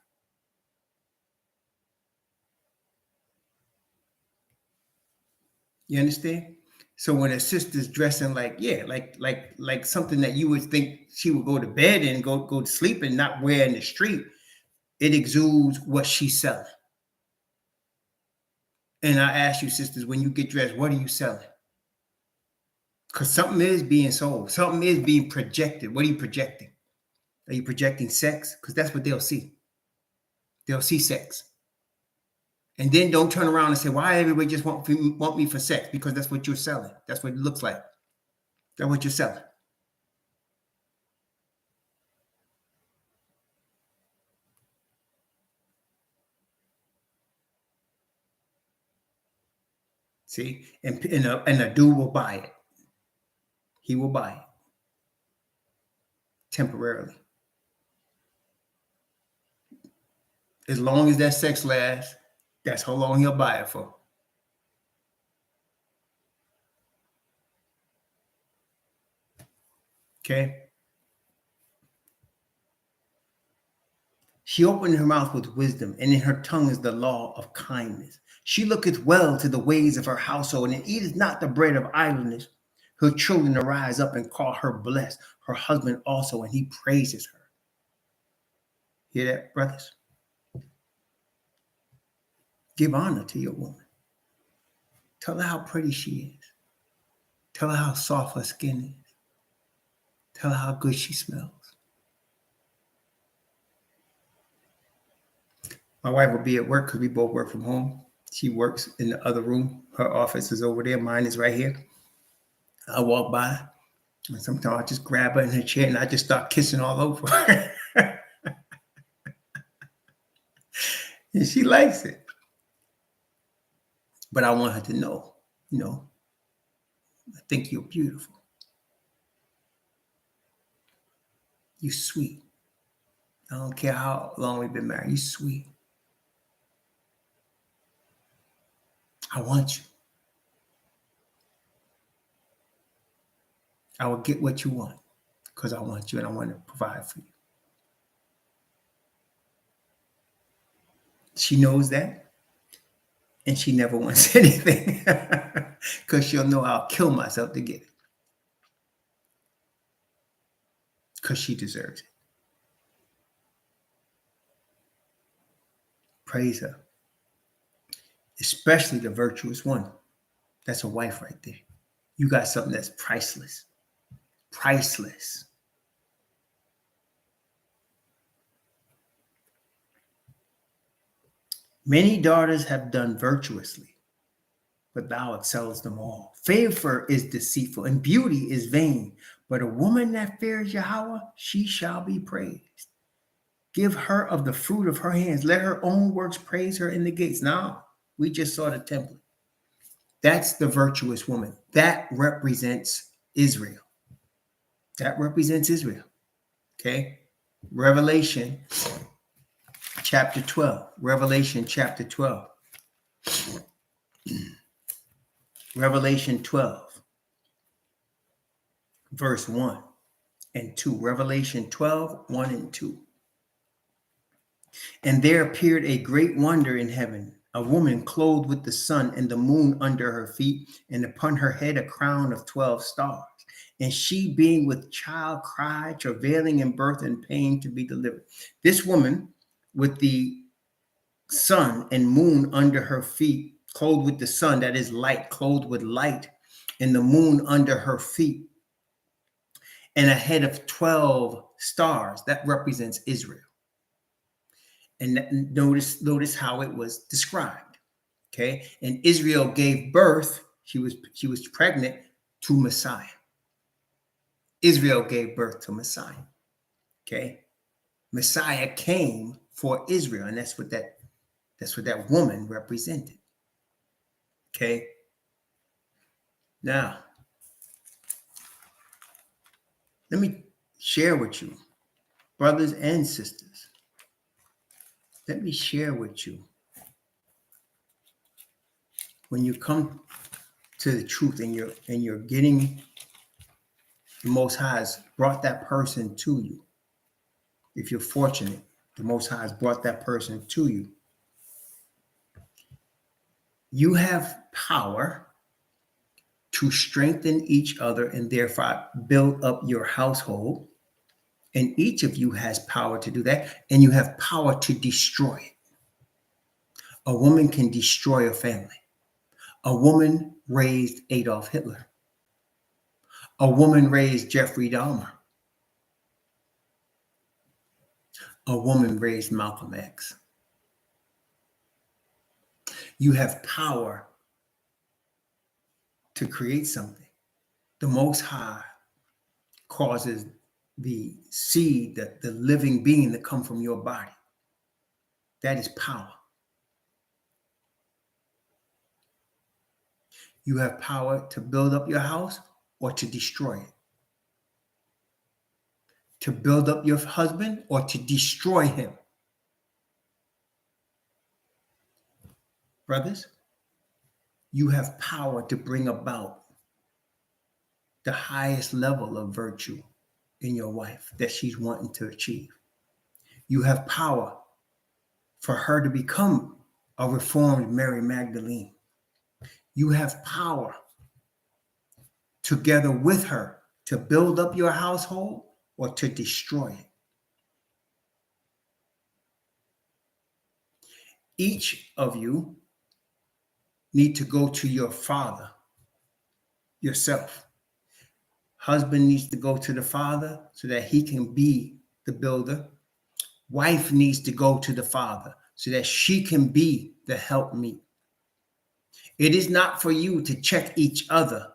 Speaker 1: You understand? So when a sister's dressing like something that you would think she would go to bed and go to sleep and not wear in the street, it exudes what she's selling. And I ask you, sisters, when you get dressed, what are you selling? Because something is being sold. Something is being projected. What are you projecting? Are you projecting sex? Because that's what they'll see. They'll see sex. And then don't turn around and say, why everybody just want me for sex? Because that's what you're selling. That's what it looks like. That's what you're selling. See, and a dude will buy it. He will buy it temporarily. As long as that sex lasts, that's how long he'll buy it for. Okay. She opened her mouth with wisdom, and in her tongue is the law of kindness. She looketh well to the ways of her household, and eateth not the bread of idleness. Her children arise up and call her blessed, her husband also, and he praises her. Hear that, brothers? Give honor to your woman. Tell her how pretty she is. Tell her how soft her skin is. Tell her how good she smells. My wife will be at work because we both work from home. She works in the other room. Her office is over there. Mine is right here. I walk by, and sometimes I just grab her in her chair and I just start kissing all over her. And she likes it. But I want her to know, I think you're beautiful. You're sweet. I don't care how long we've been married. You're sweet. I want you. I will get what you want because I want you and I want to provide for you. She knows that. And she never wants anything because she'll know I'll kill myself to get it. Because she deserves it. Praise her. Especially the virtuous one. That's a wife right there. You got something that's priceless. Priceless. Many daughters have done virtuously, but thou excellest them all. Favor is deceitful and beauty is vain, but a woman that fears Yahweh, she shall be praised. Give her of the fruit of her hands. Let her own works praise her in the gates. Now, we just saw the template. That's the virtuous woman. That represents Israel. That represents Israel. Okay? Revelation chapter 12. Revelation chapter 12. Revelation 12, verse 1 and 2. Revelation 12, 1 and 2. And there appeared a great wonder in heaven, a woman clothed with the sun and the moon under her feet, and upon her head a crown of 12 stars. And she, being with child, cried, travailing in birth and pain to be delivered. This woman with the sun and moon under her feet, clothed with the sun, that is light, clothed with light, and the moon under her feet, and a head of 12 stars, that represents Israel. And notice how it was described. Okay. And Israel gave birth, she was pregnant to Messiah. Israel gave birth to Messiah. Okay. Messiah came for Israel, and that's what that woman represented. Okay. Now, let me share with you, brothers and sisters. Let me share with you. When you come to the truth and you're getting, the Most High has brought that person to you. If you're fortunate, the Most High has brought that person to you. You have power to strengthen each other and therefore build up your household. And each of you has power to do that. And you have power to destroy it. A woman can destroy a family. A woman raised Adolf Hitler. A woman raised Jeffrey Dahmer. A woman raised Malcolm X. You have power to create something. The Most High causes the seed, the living being, to come from your body. That is power. You have power to build up your house or to destroy it. To build up your husband or to destroy him. Brothers, you have power to bring about the highest level of virtue in your wife that she's wanting to achieve. You have power for her to become a reformed Mary Magdalene. You have power together with her to build up your household or to destroy it. Each of you need to go to your father yourself. Husband needs to go to the father so that he can be the builder. Wife needs to go to the father so that she can be the helpmeet. It is not for you to check each other.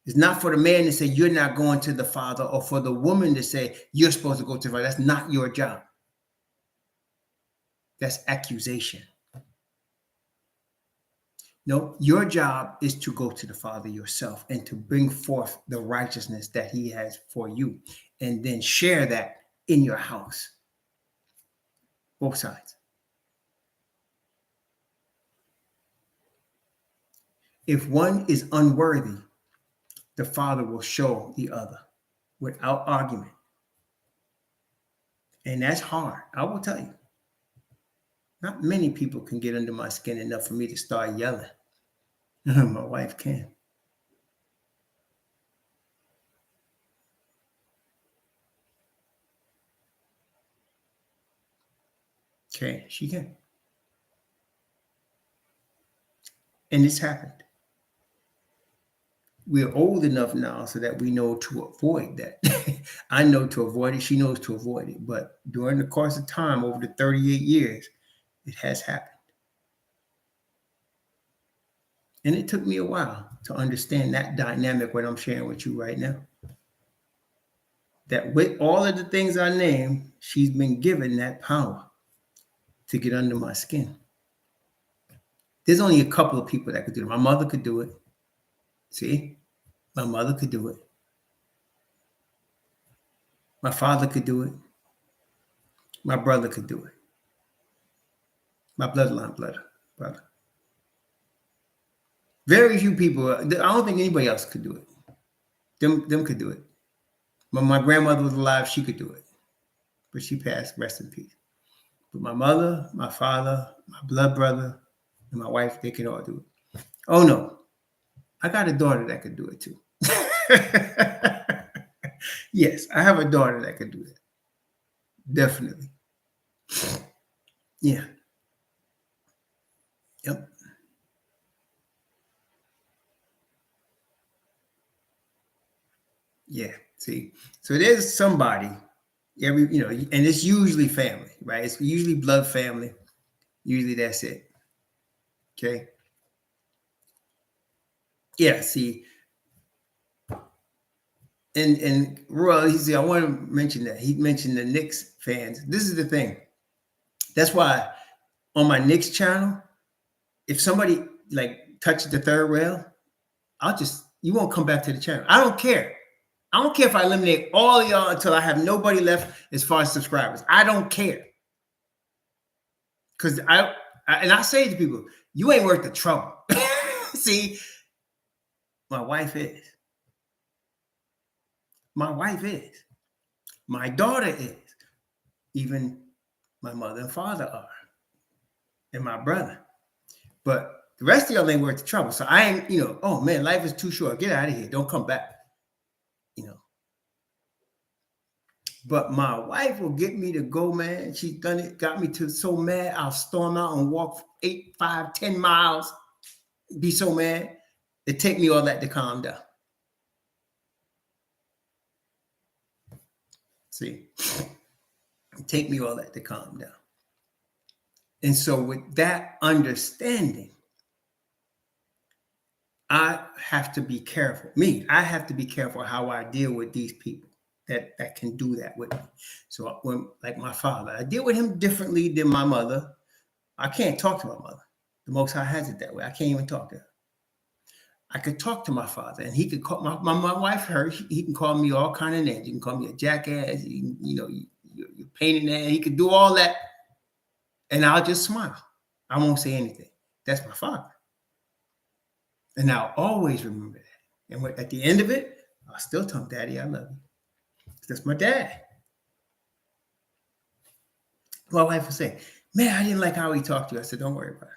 Speaker 1: It's not for the man to say you're not going to the father, or for the woman to say you're supposed to go to the father. That's not your job. That's accusation. No, your job is to go to the Father yourself and to bring forth the righteousness that he has for you, and then share that in your house. Both sides. If one is unworthy, the Father will show the other without argument. And that's hard. I will tell you. Not many people can get under my skin enough for me to start yelling. My wife can. Okay, she can. And it's happened. We're old enough now so that we know to avoid that. I know to avoid it. She knows to avoid it. But during the course of time, over the 38 years, it has happened. And it took me a while to understand that dynamic, what I'm sharing with you right now. That with all of the things I named, she's been given that power to get under my skin. There's only a couple of people that could do it. My mother could do it. See? My mother could do it. My father could do it. My brother could do it. My bloodline brother. Very few people. I don't think anybody else could do it. Them could do it. When my grandmother was alive, she could do it. But she passed, rest in peace. But my mother, my father, my blood brother, and my wife, they can all do it. Oh no. I got a daughter that could do it too. Yes, I have a daughter that could do it. Definitely. Yeah. Yep. Yeah. See, so there's somebody, and it's usually family, right? It's usually blood family. Usually that's it. Okay. Yeah. See, and Royal, he said, I want to mention that. He mentioned the Knicks fans. This is the thing. That's why on my Knicks channel, if somebody like touches the third rail, you won't come back to the channel. I don't care. I don't care if I eliminate all of y'all until I have nobody left as far as subscribers. I don't care. Because I say to people, you ain't worth the trouble. See, my wife is. My wife is. My daughter is. Even my mother and father are. And my brother. But the rest of y'all ain't worth the trouble. So I ain't, oh man, life is too short. Get out of here. Don't come back. But my wife will get me to go, man. She's done it, got me to so mad. I'll storm out and walk 8, 5, 10 miles. Be so mad. It take me all that to calm down. See, it take me all that to calm down. And so with that understanding, I have to be careful. I have to be careful how I deal with these people that can do that with me. So when, like my father, I deal with him differently than my mother. I can't talk to my mother. The Most High has it that way. I can't even talk to her. I could talk to my father, and he could call my wife. He can call me all kind of names. You can call me a jackass. You're painting that. He could do all that, and I'll just smile. I won't say anything. That's my father, and I'll always remember that. And at the end of it, I'll still tell him, "Daddy, I love you." That's my dad. My wife would say, "Man, I didn't like how he talked to you." I said, "Don't worry about it.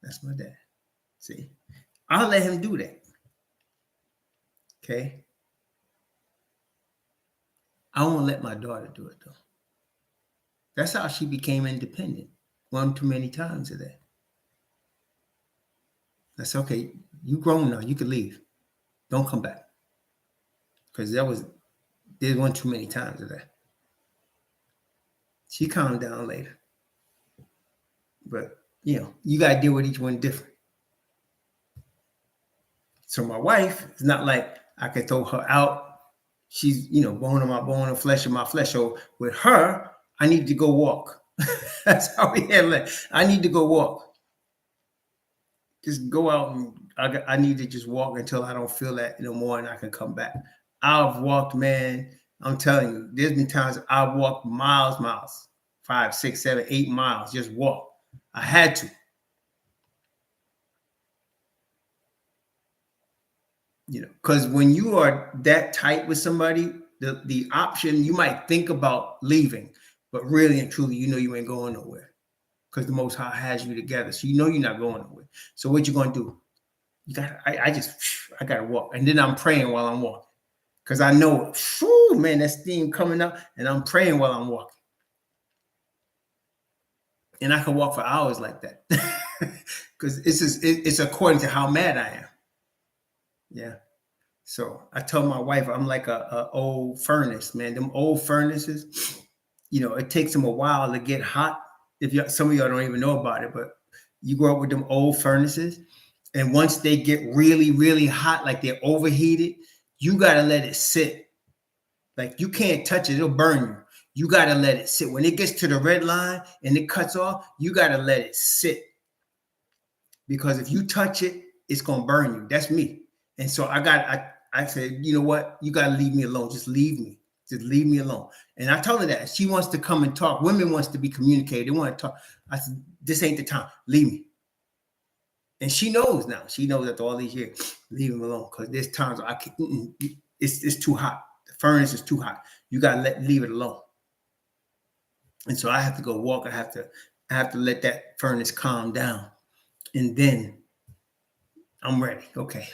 Speaker 1: That's my dad." See, I'll let him do that. Okay. I won't let my daughter do it though. That's how she became independent. One too many times of that. That's okay. You grown now. You can leave. Don't come back. Because there's one too many times of that. She calmed down later. But you gotta deal with each one different. So my wife, it's not like I could throw her out. She's, bone of my bone and flesh of my flesh. So with her, I need to go walk. That's how we handle it. I need to go walk. Just go out, and I need to just walk until I don't feel that no more, and I can come back. I've walked, man. I'm telling you, there's been times I've walked miles, 5, 6, 7, 8 miles, just walk. I had to. Because when you are that tight with somebody, the option, you might think about leaving, but really and truly, you ain't going nowhere, because the Most High has you together. So you're not going nowhere. So what you going to do? I got to walk. And then I'm praying while I'm walking, because I know, man, that steam coming up, and I'm praying while I'm walking. And I can walk for hours like that, because it's according to how mad I am. Yeah. So I told my wife, I'm like a old furnace, man. Them old furnaces, it takes them a while to get hot. Some of y'all don't even know about it, but you grow up with them old furnaces, and once they get really, really hot, like they're overheated, you got to let it sit. Like, you can't touch it. It'll burn you. You got to let it sit. When it gets to the red line and it cuts off, you got to let it sit. Because if you touch it, it's going to burn you. That's me. And so I said, you know what? You got to leave me alone. Just leave me. Just leave me alone. And I told her that. She wants to come and talk. Women wants to be communicated. They want to talk. I said, this ain't the time. Leave me. And she knows now. She knows after all these years, leave him alone. Because there's times I can't, it's too hot. The furnace is too hot. You got to leave it alone. And so I have to go walk. I have to let that furnace calm down. And then I'm ready. Okay.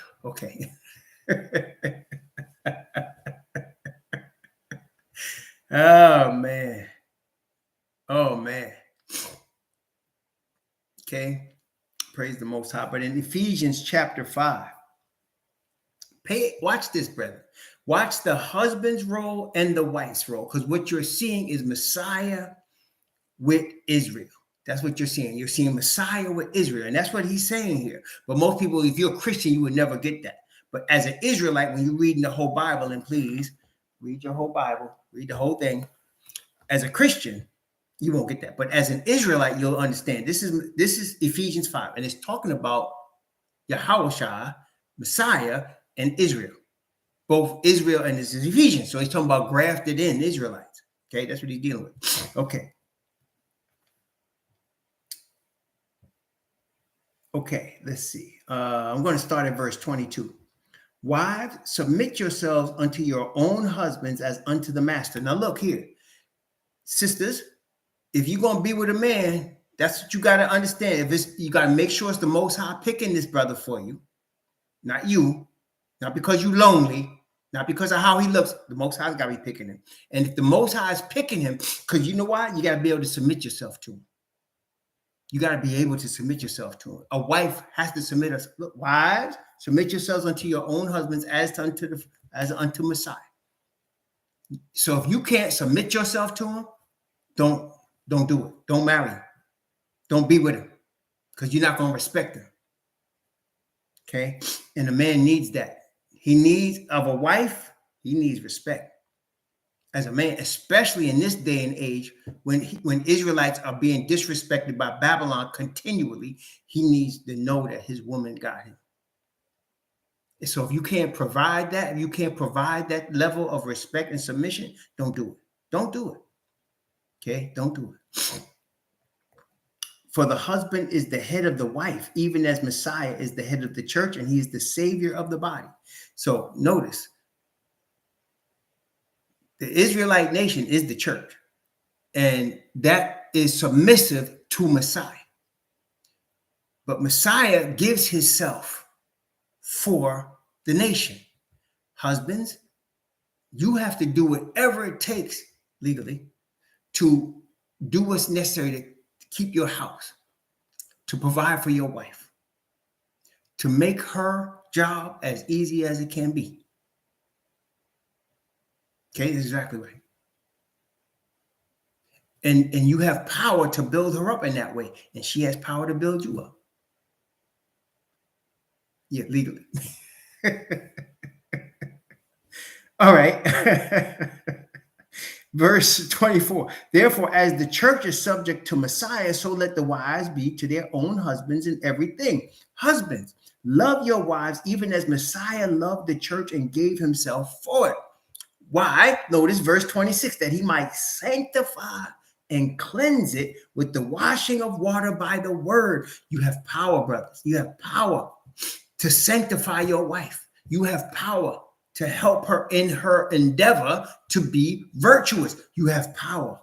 Speaker 1: Oh man. Okay. Praise the Most High. But in Ephesians chapter 5, watch this, brother. Watch the husband's role and the wife's role, because what you're seeing is Messiah with Israel. That's what you're seeing. You're seeing Messiah with Israel. And that's what he's saying here. But most people, if you're a Christian, you would never get that. But as an Israelite, when you're reading the whole Bible, and please read your whole Bible, read the whole thing. As a Christian, you won't get that. But as an Israelite, you'll understand. This is Ephesians 5. And it's talking about Yahushua, Messiah, and Israel. Both Israel and this is Ephesians. So he's talking about grafted in Israelites. Okay, that's what he's dealing with. Okay, let's see. I'm going to start at verse 22. Wives, submit yourselves unto your own husbands as unto the master. Now look here. Sisters, if you're going to be with a man, that's what you got to understand. You got to make sure it's the Most High picking this brother for you. Not you. Not because you're lonely. Not because of how he looks. The Most High's got to be picking him. And if the Most High is picking him, because you know why? You got to be able to submit yourself to him. You got to be able to submit yourself to him. A wife has to submit us. Look, wives, submit yourselves unto your own husbands as unto Messiah. So if you can't submit yourself to him, don't do it. Don't marry him. Don't be with him, because you're not going to respect him. Okay? And a man needs that. He needs, of a wife, he needs respect. As a man, especially in this day and age, when Israelites are being disrespected by Babylon continually, he needs to know that his woman got him. So if you can't provide that, if you can't provide that level of respect and submission, don't do it. Don't do it. Okay? Don't do it. For the husband is the head of the wife, even as Messiah is the head of the church, and he is the savior of the body. So notice, the Israelite nation is the church, and that is submissive to Messiah. But Messiah gives himself for the nation. Husbands, you have to do whatever it takes legally to do what's necessary to keep your house, to provide for your wife, to make her job as easy as it can be. Okay, that's exactly right. And you have power to build her up in that way, and she has power to build you up. Yeah, legally. All right. Verse 24. Therefore, as the church is subject to Messiah, so let the wives be to their own husbands in everything. Husbands, love your wives even as Messiah loved the church and gave himself for it. Why? Notice verse 26, that he might sanctify and cleanse it with the washing of water by the word. You have power, brothers. You have power to sanctify your wife. You have power to help her in her endeavor to be virtuous. You have power.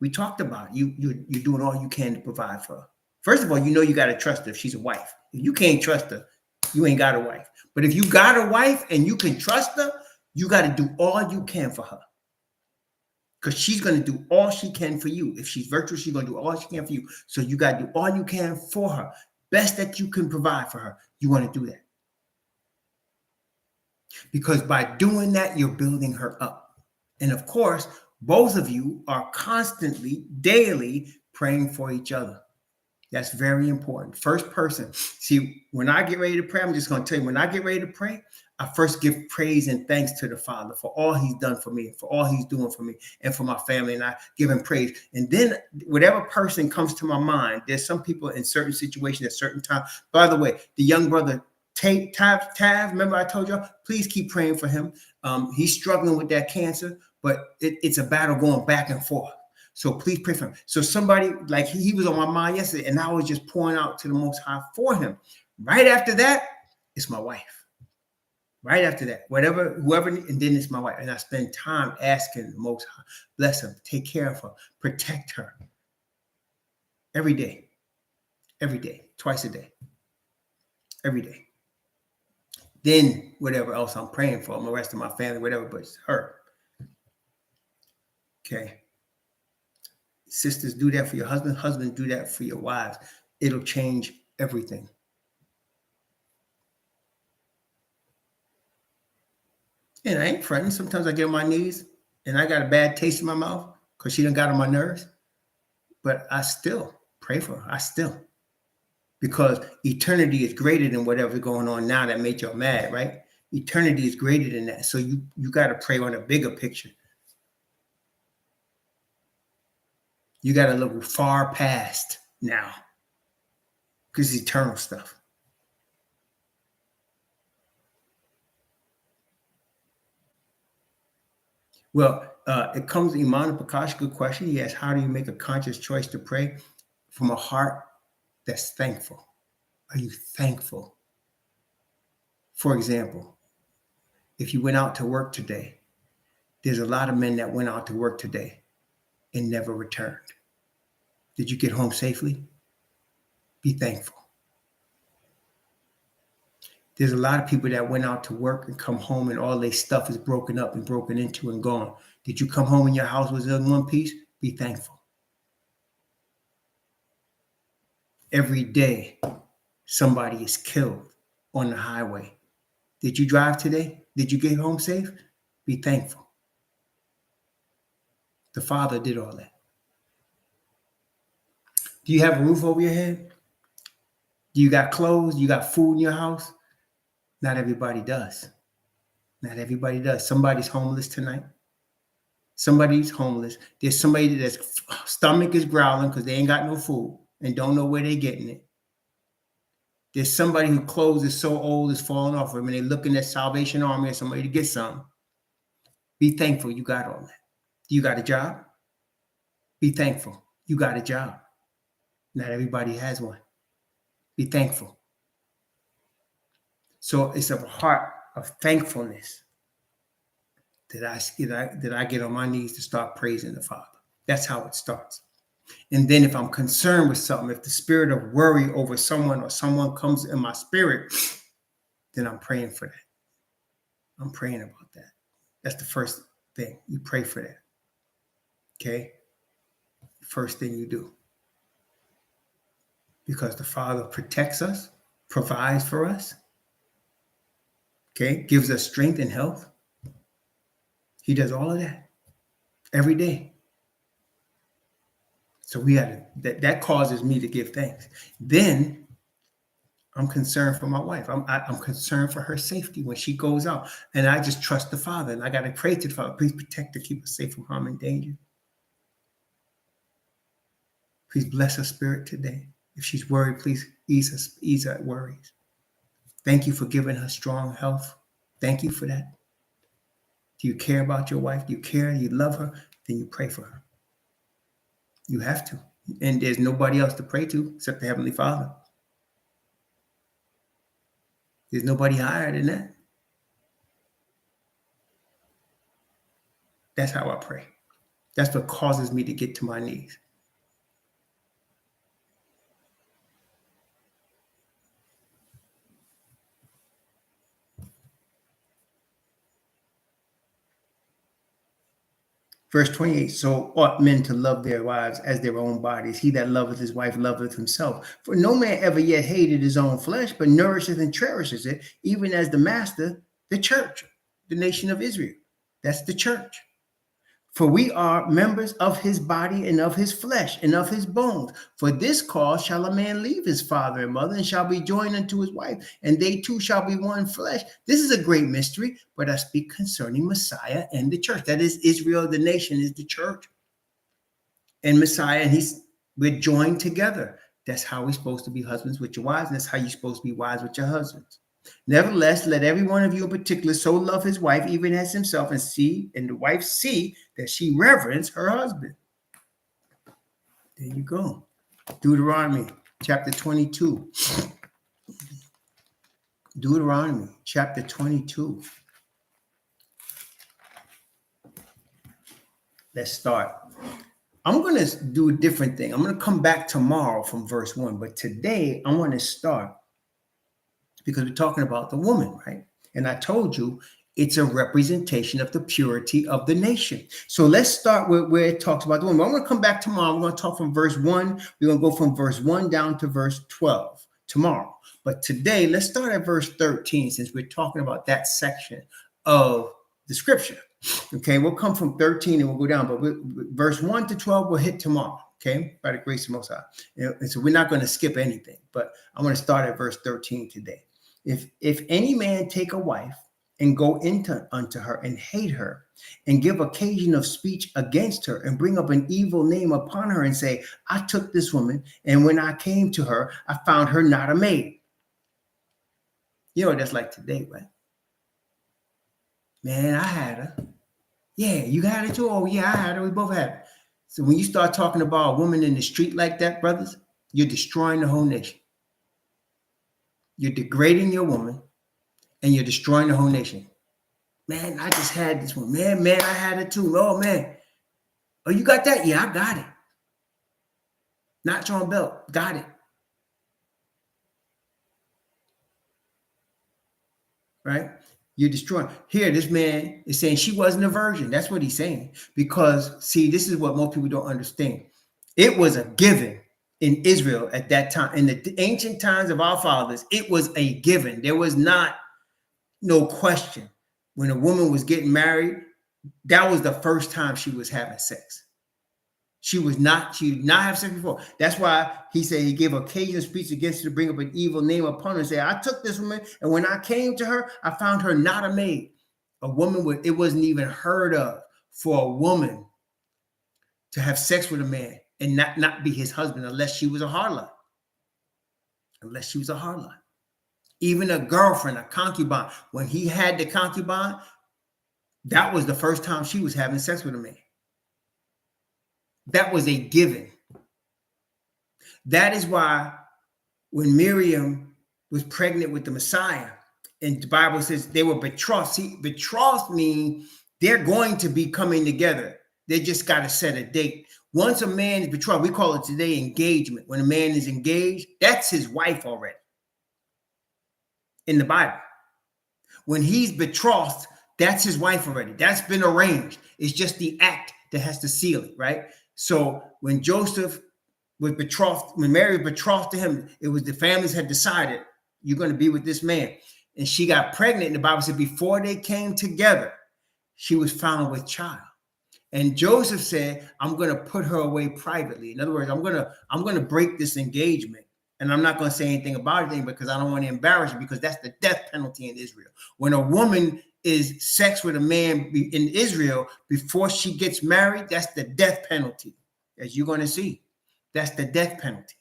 Speaker 1: We talked about you're doing all you can to provide for her. First of all, you got to trust her if she's a wife. If you can't trust her, you ain't got a wife. But if you got a wife and you can trust her, you got to do all you can for her. Because she's going to do all she can for you. If she's virtuous, she's going to do all she can for you. So you got to do all you can for her. Best that you can provide for her. You want to do that. Because by doing that, you're building her up. And of course, both of you are constantly, daily praying for each other. That's very important. First person. See, when I get ready to pray, I'm just going to tell you, when I get ready to pray, I first give praise and thanks to the Father for all he's done for me, for all he's doing for me and for my family. And I give him praise. And then whatever person comes to my mind, there's some people in certain situations at certain times. By the way, the young brother, Tav, remember I told y'all, please keep praying for him. He's struggling with that cancer, but it's a battle going back and forth. So please pray for him. So somebody, like he was on my mind yesterday, and I was just pouring out to the Most High for him. Right after that, it's my wife. Right after that, whoever, and then it's my wife. And I spend time asking the Most High, bless her, take care of her, protect her. Every day, twice a day, every day. Then whatever else I'm praying for, the rest of my family, whatever, but it's her. Okay. Sisters, do that for your husband. Husbands, do that for your wives. It'll change everything. And I ain't fretting. Sometimes I get on my knees and I got a bad taste in my mouth because she done got on my nerves. But I still pray for her. I still. Because eternity is greater than whatever's going on now that made y'all mad, right? Eternity is greater than that. So you got to pray on a bigger picture. You got to look far past now because it's eternal stuff. Well, it comes, Iman Prakash, good question. He asked, how do you make a conscious choice to pray from a heart that's thankful? Are you thankful? For example, if you went out to work today, there's a lot of men that went out to work today and never returned. Did you get home safely? Be thankful. There's a lot of people that went out to work and come home and all their stuff is broken up and broken into and gone. Did you come home and your house was in one piece? Be thankful. Every day, somebody is killed on the highway. Did you drive today? Did you get home safe? Be thankful. The Father did all that. Do you have a roof over your head? Do you got clothes? You got food in your house? Not everybody does. Not everybody does. Somebody's homeless tonight. Somebody's homeless. There's somebody that's stomach is growling because they ain't got no food and don't know where they're getting it. There's somebody whose clothes is so old, it's falling off of them, and they're looking at Salvation Army or somebody to get some. Be thankful you got all that. You got a job? Be thankful you got a job. Not everybody has one. Be thankful. So it's a heart of thankfulness that I get on my knees to start praising the Father. That's how it starts. And then if I'm concerned with something, if the spirit of worry over someone or someone comes in my spirit, then I'm praying for that. I'm praying about that. That's the first thing. You pray for that. Okay? First thing you do. Because the Father protects us, provides for us, okay? Gives us strength and health. He does all of that every day. So we got that causes me to give thanks. Then I'm concerned for my wife. I'm concerned for her safety when she goes out. And I just trust the Father. And I got to pray to the Father. Please protect her, keep her safe from harm and danger. Please bless her spirit today. If she's worried, please ease her worries. Thank you for giving her strong health. Thank you for that. Do you care about your wife? Do you care? You love her? Then you pray for her. You have to. And there's nobody else to pray to except the Heavenly Father. There's nobody higher than that. That's how I pray. That's what causes me to get to my knees. Verse 28, so ought men to love their wives as their own bodies. He that loveth his wife loveth himself. For no man ever yet hated his own flesh, but nourisheth and cherishes it, even as the master, the church, the nation of Israel. That's the church. For we are members of his body and of his flesh and of his bones. For this cause shall a man leave his father and mother and shall be joined unto his wife, and they two shall be one flesh. This is a great mystery, but I speak concerning Messiah and the church. That is Israel, the nation is the church. And Messiah, and we're joined together. That's how we're supposed to be husbands with your wives, and that's how you're supposed to be wives with your husbands. Nevertheless, let every one of you in particular so love his wife, even as himself, and the wife see that she reverence her husband. There you go. Deuteronomy chapter 22. Deuteronomy chapter 22. Let's start. I'm going to do a different thing. I'm going to come back tomorrow from verse 1, but today I want to start because we're talking about the woman, right? And I told you it's a representation of the purity of the nation. So let's start with where it talks about the woman. I'm going to come back tomorrow. We're going to talk from verse 1. We're going to go from verse 1 down to verse 12 tomorrow. But today, let's start at verse 13 since we're talking about that section of the scripture. Okay, we'll come from 13 and we'll go down. But verse 1 to 12 we'll hit tomorrow. Okay, by the grace of Most High. And so we're not going to skip anything. But I'm going to start at verse 13 today. If any man take a wife and go unto her and hate her and give occasion of speech against her and bring up an evil name upon her and say, I took this woman, and when I came to her, I found her not a maid. You know what that's like today, right? Man, I had her. Yeah, you had her too? Oh, yeah, I had her. We both had her. So when you start talking about a woman in the street like that, brothers, you're destroying the whole nation. You're degrading your woman, and you're destroying the whole nation. Man, I just had this one. Man, I had it too. Oh, man. Oh, you got that? Yeah, I got it. Notch on belt. Got it. Right? You're destroying. Here, this man is saying she wasn't a virgin. That's what he's saying. Because, see, this is what most people don't understand. It was a given in Israel at that time. In the ancient times of our fathers, it was a given. There was not no question. When a woman was getting married, that was the first time she was having sex. She did not have sex before. That's why he said he gave occasional speech against her to bring up an evil name upon her and say, I took this woman, and when I came to her, I found her not a maid. A woman it wasn't even heard of for a woman to have sex with a man and not be his husband unless she was a harlot. Unless she was a harlot. Even a girlfriend, a concubine, when he had the concubine, that was the first time she was having sex with a man. That was a given. That is why when Miriam was pregnant with the Messiah, and the Bible says they were betrothed. See, betrothed means they're going to be coming together. They just got to set a date. Once a man is betrothed, we call it today engagement. When a man is engaged, that's his wife already in the Bible. When he's betrothed, that's his wife already. That's been arranged. It's just the act that has to seal it, right? So when Joseph was betrothed, when Mary was betrothed to him, it was the families had decided, you're going to be with this man. And she got pregnant, and the Bible said before they came together, she was found with child. And Joseph said, I'm going to put her away privately. In other words, I'm going to break this engagement. And I'm not going to say anything about it because I don't want to embarrass you, because that's the death penalty in Israel. When a woman is sex with a man in Israel before she gets married, that's the death penalty, as you're going to see. That's the death penalty.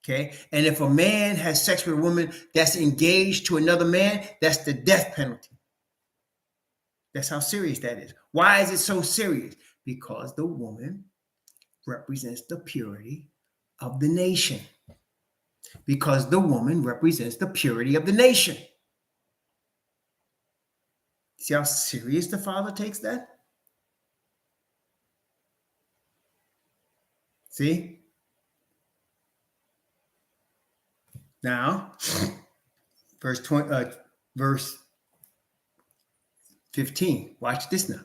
Speaker 1: Okay. And if a man has sex with a woman that's engaged to another man, that's the death penalty. That's how serious that is. Why is it so serious? Because the woman represents the purity of the nation. Because the woman represents the purity of the nation. See how serious the Father takes that? See? Now, verse 15. Watch this now.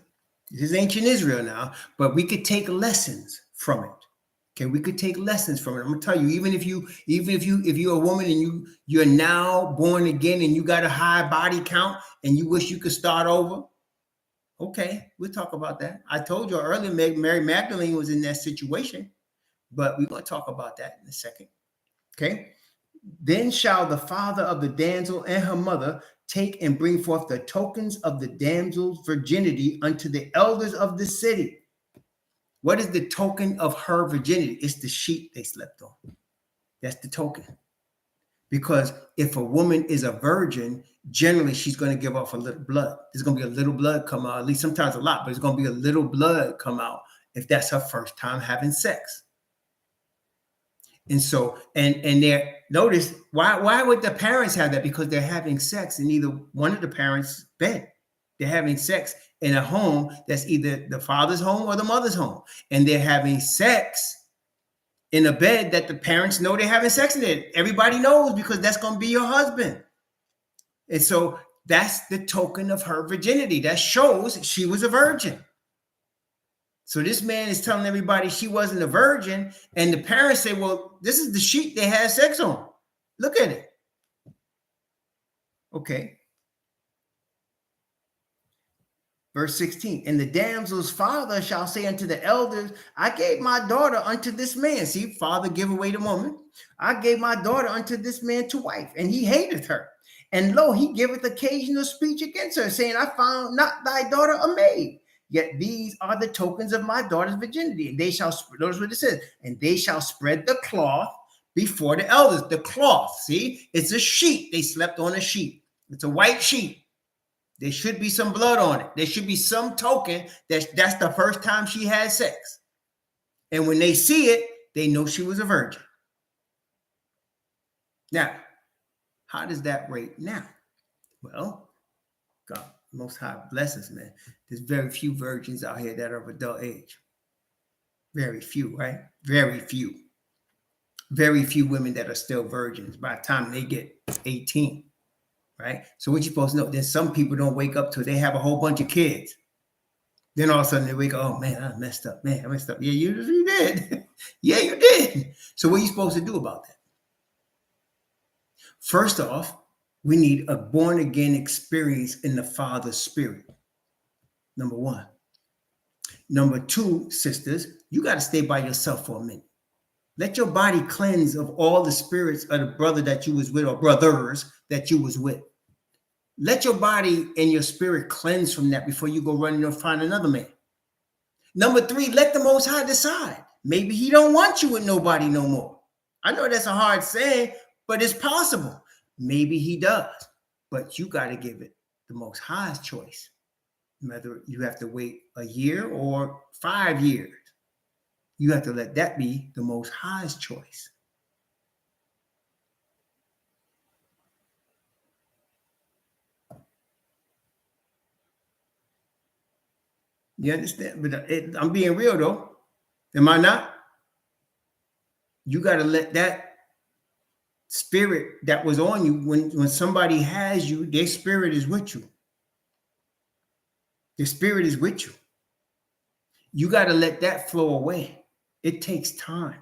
Speaker 1: This is ancient Israel now, but we could take lessons from it. Okay, we could take lessons from it. I'm gonna tell you, even if you're a woman and you're now born again and you got a high body count and you wish you could start over. Okay, we'll talk about that. I told you earlier, Mary Magdalene was in that situation, but we're gonna talk about that in a second. Okay. Then shall the father of the damsel and her mother take and bring forth the tokens of the damsel's virginity unto the elders of the city. What is the token of her virginity? It's the sheet they slept on. That's the token. Because if a woman is a virgin, generally she's going to give off a little blood. There's going to be a little blood come out, at least sometimes a lot, but it's going to be a little blood come out if that's her first time having sex. And so, and there, notice, why would the parents have that? Because they're having sex in either one of the parents' bed. They're having sex in a home that's either the father's home or the mother's home. And they're having sex in a bed that the parents know they're having sex in it. Everybody knows because that's going to be your husband. And so that's the token of her virginity. That shows she was a virgin. So this man is telling everybody she wasn't a virgin. And the parents say, well, this is the sheet they had sex on. Look at it. Okay. Verse 16, and the damsel's father shall say unto the elders, I gave my daughter unto this man. See, father give away the woman. I gave my daughter unto this man to wife, and he hateth her. And lo, he giveth occasional speech against her, saying, I found not thy daughter a maid. Yet these are the tokens of my daughter's virginity. And they shall, notice what it says, and they shall spread the cloth before the elders. The cloth, see, it's a sheet. They slept on a sheet. It's a white sheet. There should be some blood on it. There should be some token that's the first time she had sex. And when they see it, they know she was a virgin. Now, how does that rate now? Well, God, Most High bless us, man. There's very few virgins out here that are of adult age. Very few, right? Very few. Very few women that are still virgins by the time they get 18. Right? So what you're supposed to know, there's some people don't wake up till they have a whole bunch of kids. Then all of a sudden they wake up, oh man, I messed up. Man, I messed up. Yeah, you did. Yeah, you did. So what are you supposed to do about that? First off, we need a born again experience in the Father's Spirit. Number one. Number two, sisters, you got to stay by yourself for a minute. Let your body cleanse of all the spirits of the brother that you was with or brothers that you was with. Let your body and your spirit cleanse from that before you go running and find another man. Number three, let the Most High decide. Maybe he don't want you with nobody no more. I know that's a hard saying, but it's possible. Maybe he does, but you got to give it the Most High's choice. Whether you have to wait a year or 5 years, you have to let that be the Most High's choice. You understand? But I'm being real though. Am I not? You got to let that spirit that was on you when somebody has you, their spirit is with you. Their spirit is with you. You got to let that flow away. It takes time.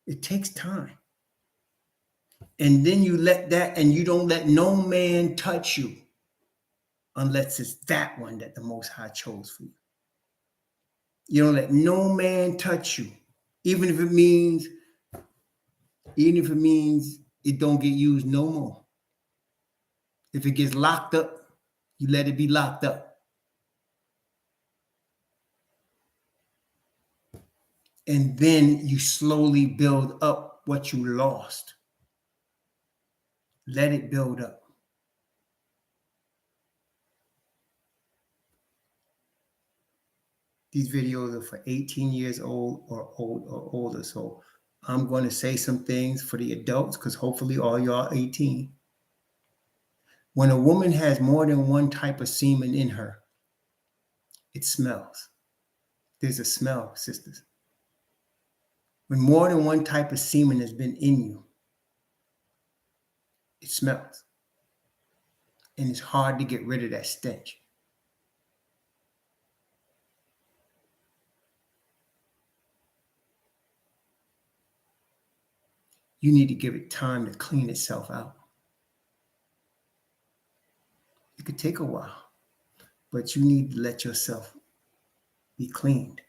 Speaker 1: It takes time. And then you let that, and you don't let no man touch you unless it's that one that the Most High chose for you. You don't let no man touch you, even if it means it don't get used no more. If it gets locked up, you let it be locked up. And then you slowly build up what you lost. Let it build up. These videos are for 18 years old or older. So I'm going to say some things for the adults because hopefully all y'all 18. When a woman has more than one type of semen in her, it smells. There's a smell, sisters. When more than one type of semen has been in you, it smells. And it's hard to get rid of that stench. You need to give it time to clean itself out. It could take a while, but you need to let yourself be cleaned.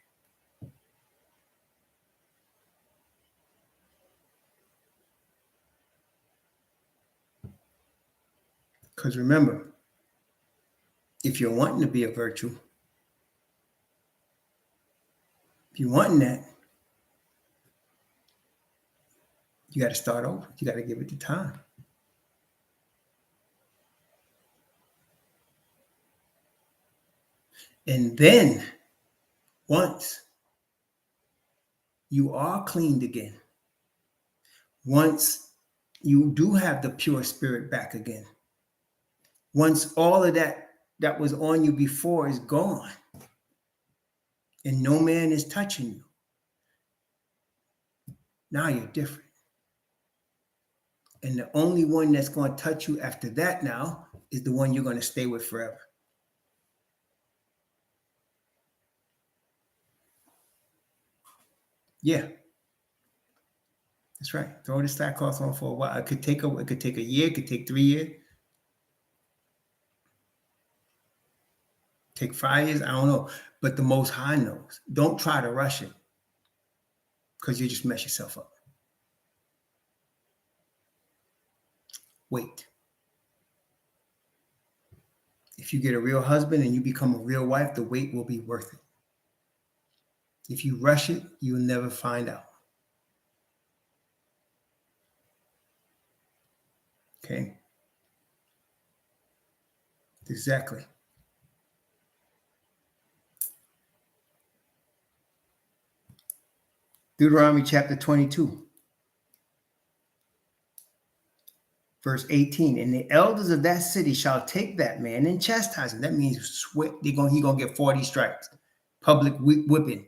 Speaker 1: Because remember, if you're wanting to be a virtue, if you're wanting that, you got to start over. You got to give it the time. And then once you are cleaned again, once you do have the pure spirit back again, once all of that was on you before is gone and no man is touching you, now you're different. And the only one that's going to touch you after that now is the one you're going to stay with forever. Yeah. That's right. Throw the sackcloth on for a while. It could take a year, it could take 3 years. Take 5 years, I don't know. But the Most High knows. Don't try to rush it because you just mess yourself up. Wait. If you get a real husband and you become a real wife, the wait will be worth it. If you rush it, you'll never find out. Okay? Exactly. Deuteronomy chapter 22. Verse 18, and the elders of that city shall take that man and chastise him. That means he's going to get 40 stripes, public whipping,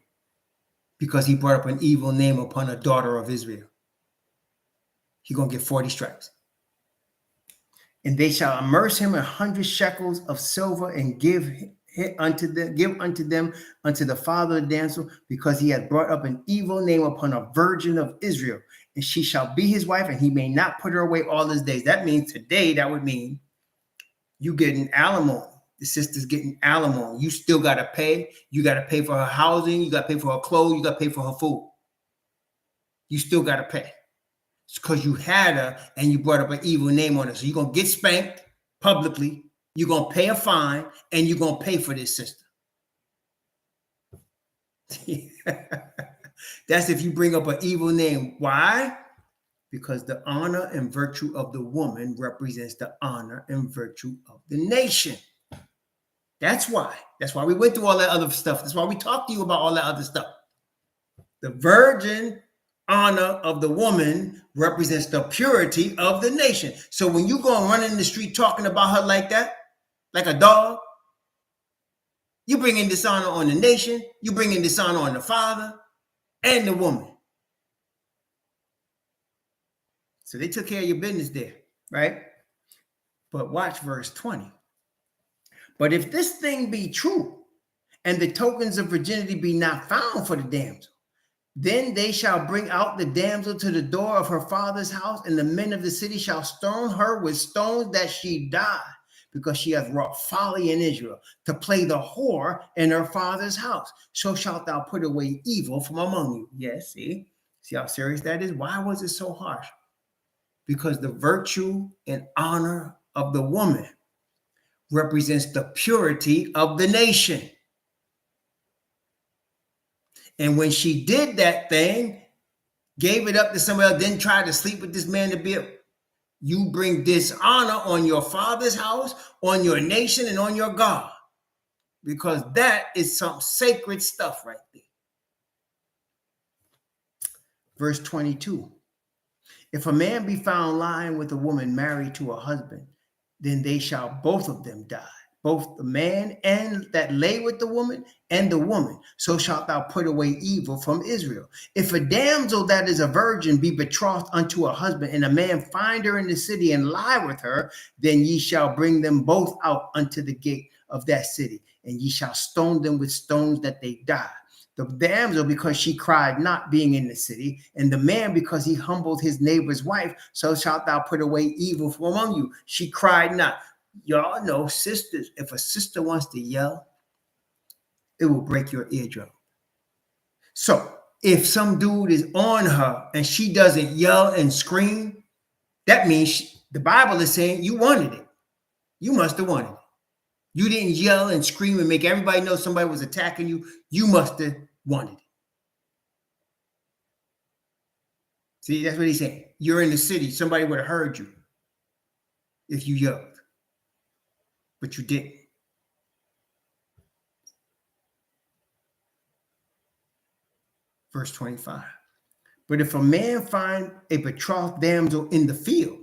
Speaker 1: because he brought up an evil name upon a daughter of Israel. He's going to get 40 stripes. And they shall immerse him 100 shekels of silver and give unto the father of the damsel, because he hath brought up an evil name upon a virgin of Israel. And she shall be his wife, and he may not put her away all his days. That means today, that would mean you getting alimony. The sister's getting alimony. You still got to pay. You got to pay for her housing. You got to pay for her clothes. You got to pay for her food. You still got to pay. It's because you had her and you brought up an evil name on her. So you're going to get spanked publicly. You're going to pay a fine, and you're going to pay for this sister. That's if you bring up an evil name. Why? because the honor and virtue of the woman represents the honor and virtue of the nation. That's why. That's why we went through all that other stuff. That's why we talked to you about all that other stuff. The virgin honor of the woman represents the purity of the nation. So when you go and run in the street talking about her like that, like a dog, you bring in dishonor on the nation, you bring in dishonor on the father and the woman. So they took care of your business there, right? But watch verse 20. But if this thing be true, and the tokens of virginity be not found for the damsel, then they shall bring out the damsel to the door of her father's house, and the men of the city shall stone her with stones that she die, because she hath wrought folly in Israel, to play the whore in her father's house. So shalt thou put away evil from among you. Yes, see how serious that is? Why was it so harsh? Because the virtue and honor of the woman represents the purity of the nation. And when she did that thing, gave it up to somebody else, then tried to sleep with this man to be you bring dishonor on your father's house, on your nation, and on your God. Because that is some sacred stuff right there. Verse 22. If a man be found lying with a woman married to a husband, then they shall both of them die, both the man and that lay with the woman and the woman. So shalt thou put away evil from Israel. If a damsel that is a virgin be betrothed unto a husband, and a man find her in the city and lie with her, then ye shall bring them both out unto the gate of that city, and ye shall stone them with stones that they die. The damsel, because she cried not, being in the city, and the man, because he humbled his neighbor's wife, so shalt thou put away evil from among you. She cried not. Y'all know, sisters, if a sister wants to yell, it will break your eardrum. So if some dude is on her and she doesn't yell and scream, that means the Bible is saying you wanted it. You must have wanted it. You didn't yell and scream and make everybody know somebody was attacking you. You must have wanted it. See, that's what he's saying. You're in the city. Somebody would have heard you if you yelled, but you didn't. Verse 25. But if a man find a betrothed damsel in the field,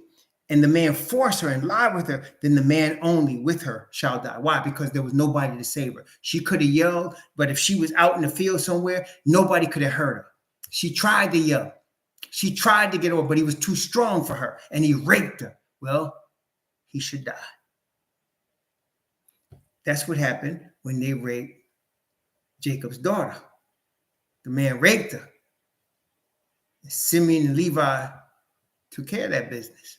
Speaker 1: and the man force her and lie with her, then the man only with her shall die. Why? Because there was nobody to save her. She could have yelled, but if she was out in the field somewhere, nobody could have heard her. She tried to yell. She tried to get over, but he was too strong for her, and he raped her. Well, he should die. That's what happened when they raped Jacob's daughter. The man raped her. Simeon and Levi took care of that business.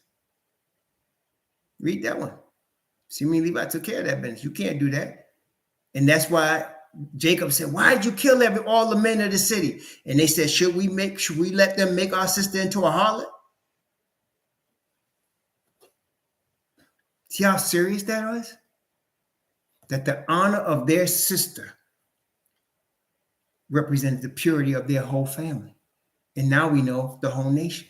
Speaker 1: Read that one. Simeon and Levi took care of that business. You can't do that. And that's why Jacob said, why did you kill all the men of the city? And they said, should we let them make our sister into a harlot? See how serious that was? That the honor of their sister represented the purity of their whole family. And now we know the whole nation.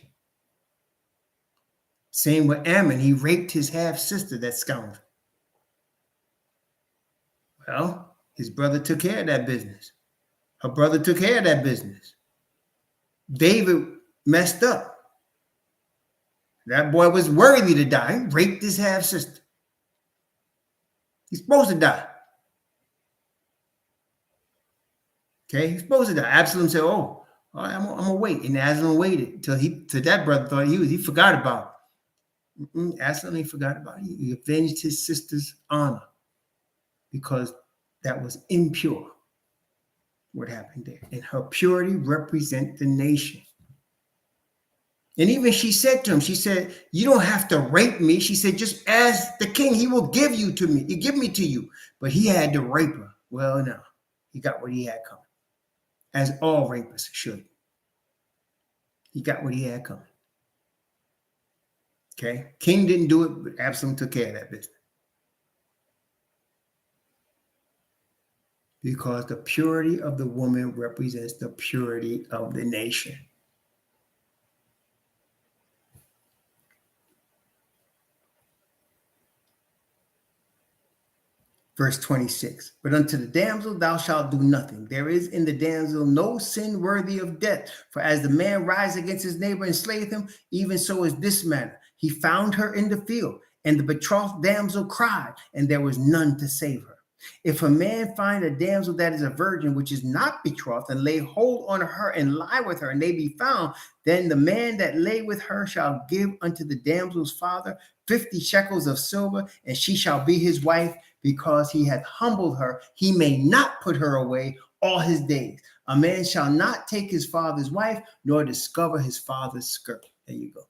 Speaker 1: Same with Ammon. He raped his half-sister, that scoundrel. Well, his brother took care of that business. Her brother took care of that business. David messed up. That boy was worthy to die. He raped his half-sister. He's supposed to die. Okay, he's supposed to die. Absalom said, oh, all right, I'm gonna wait. And Absalom waited till that brother thought he forgot about it. Absolutely forgot about it. He avenged his sister's honor because that was impure. What happened there? And her purity represents the nation. And even she said to him, she said, you don't have to rape me. She said, just as the king, he will give you to me. He give me to you. But he had to rape her. Well, no, he got what he had coming. As all rapists should. He got what he had coming. Okay, King didn't do it, but Absalom took care of that business. Because the purity of the woman represents the purity of the nation. Verse 26. But unto the damsel thou shalt do nothing. There is in the damsel no sin worthy of death. For as the man rises against his neighbor and slayeth him, even so is this manner. He found her in the field, and the betrothed damsel cried, and there was none to save her. If a man find a damsel that is a virgin, which is not betrothed, and lay hold on her and lie with her, and they be found, then the man that lay with her shall give unto the damsel's father 50 shekels of silver, and she shall be his wife, because he hath humbled her. He may not put her away all his days. A man shall not take his father's wife, nor discover his father's skirt. There you go.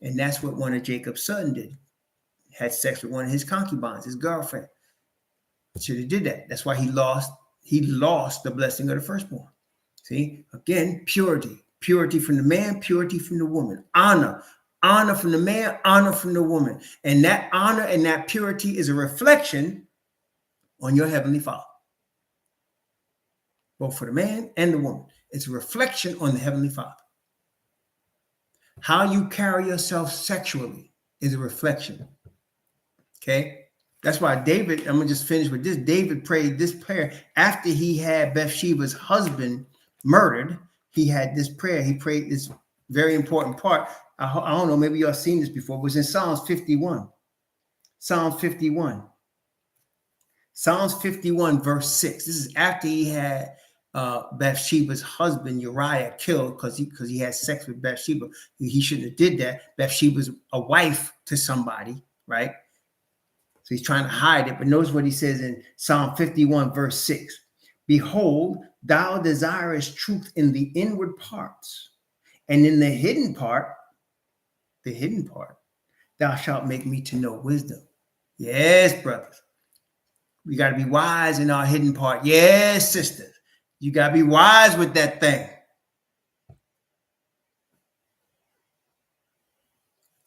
Speaker 1: And that's what one of Jacob's sons did. Had sex with one of his concubines, his girlfriend. Should have did that. That's why he lost the blessing of the firstborn. See, again, purity. Purity from the man, purity from the woman. Honor from the man, honor from the woman. And that honor and that purity is a reflection on your heavenly Father. Both for the man and the woman. It's a reflection on the heavenly Father. How you carry yourself sexually is a reflection. Okay? That's why David, I'm going to just finish with this. David prayed this prayer after he had Bathsheba's husband murdered. He had this prayer. He prayed this very important part. I don't know, maybe y'all seen this before. It was in Psalms 51. Psalms 51. Psalms 51, verse 6. This is after he had Bathsheba's husband Uriah killed because he had sex with Bathsheba. He shouldn't have did that. Bathsheba's a wife to somebody, right? So he's trying to hide it. But notice what he says in Psalm 51, verse 6. Behold, thou desirest truth in the inward parts, and in the hidden part, thou shalt make me to know wisdom. Yes, brothers. We got to be wise in our hidden part. Yes, sisters. You got to be wise with that thing.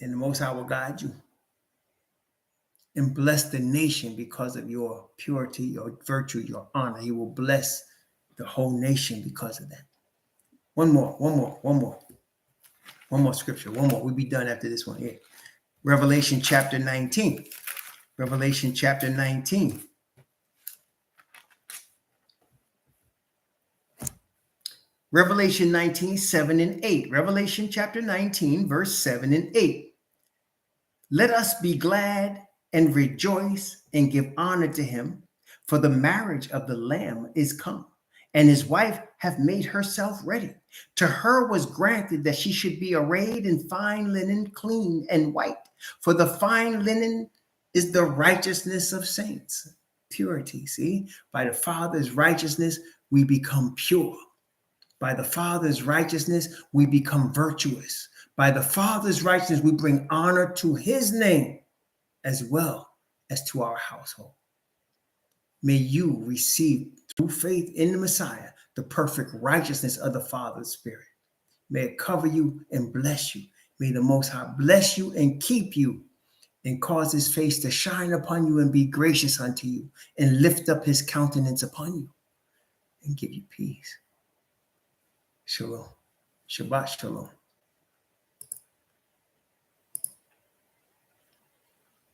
Speaker 1: And the Most High will guide you. And bless the nation because of your purity, your virtue, your honor. He will bless the whole nation because of that. One more scripture. We'll be done after this one here. Revelation chapter 19. Revelation chapter 19. Revelation 19, 7 and 8. Revelation chapter 19, verse 7 and 8. Let us be glad and rejoice and give honor to him, for the marriage of the Lamb is come, and his wife hath made herself ready. To her was granted that she should be arrayed in fine linen, clean and white, for the fine linen is the righteousness of saints. Purity, see? By the Father's righteousness, we become pure. By the Father's righteousness, we become virtuous. By the Father's righteousness, we bring honor to his name as well as to our household. May you receive through faith in the Messiah the perfect righteousness of the Father's Spirit. May it cover you and bless you. May the Most High bless you and keep you and cause his face to shine upon you and be gracious unto you and lift up his countenance upon you and give you peace. Shalom. Shabbat shalom.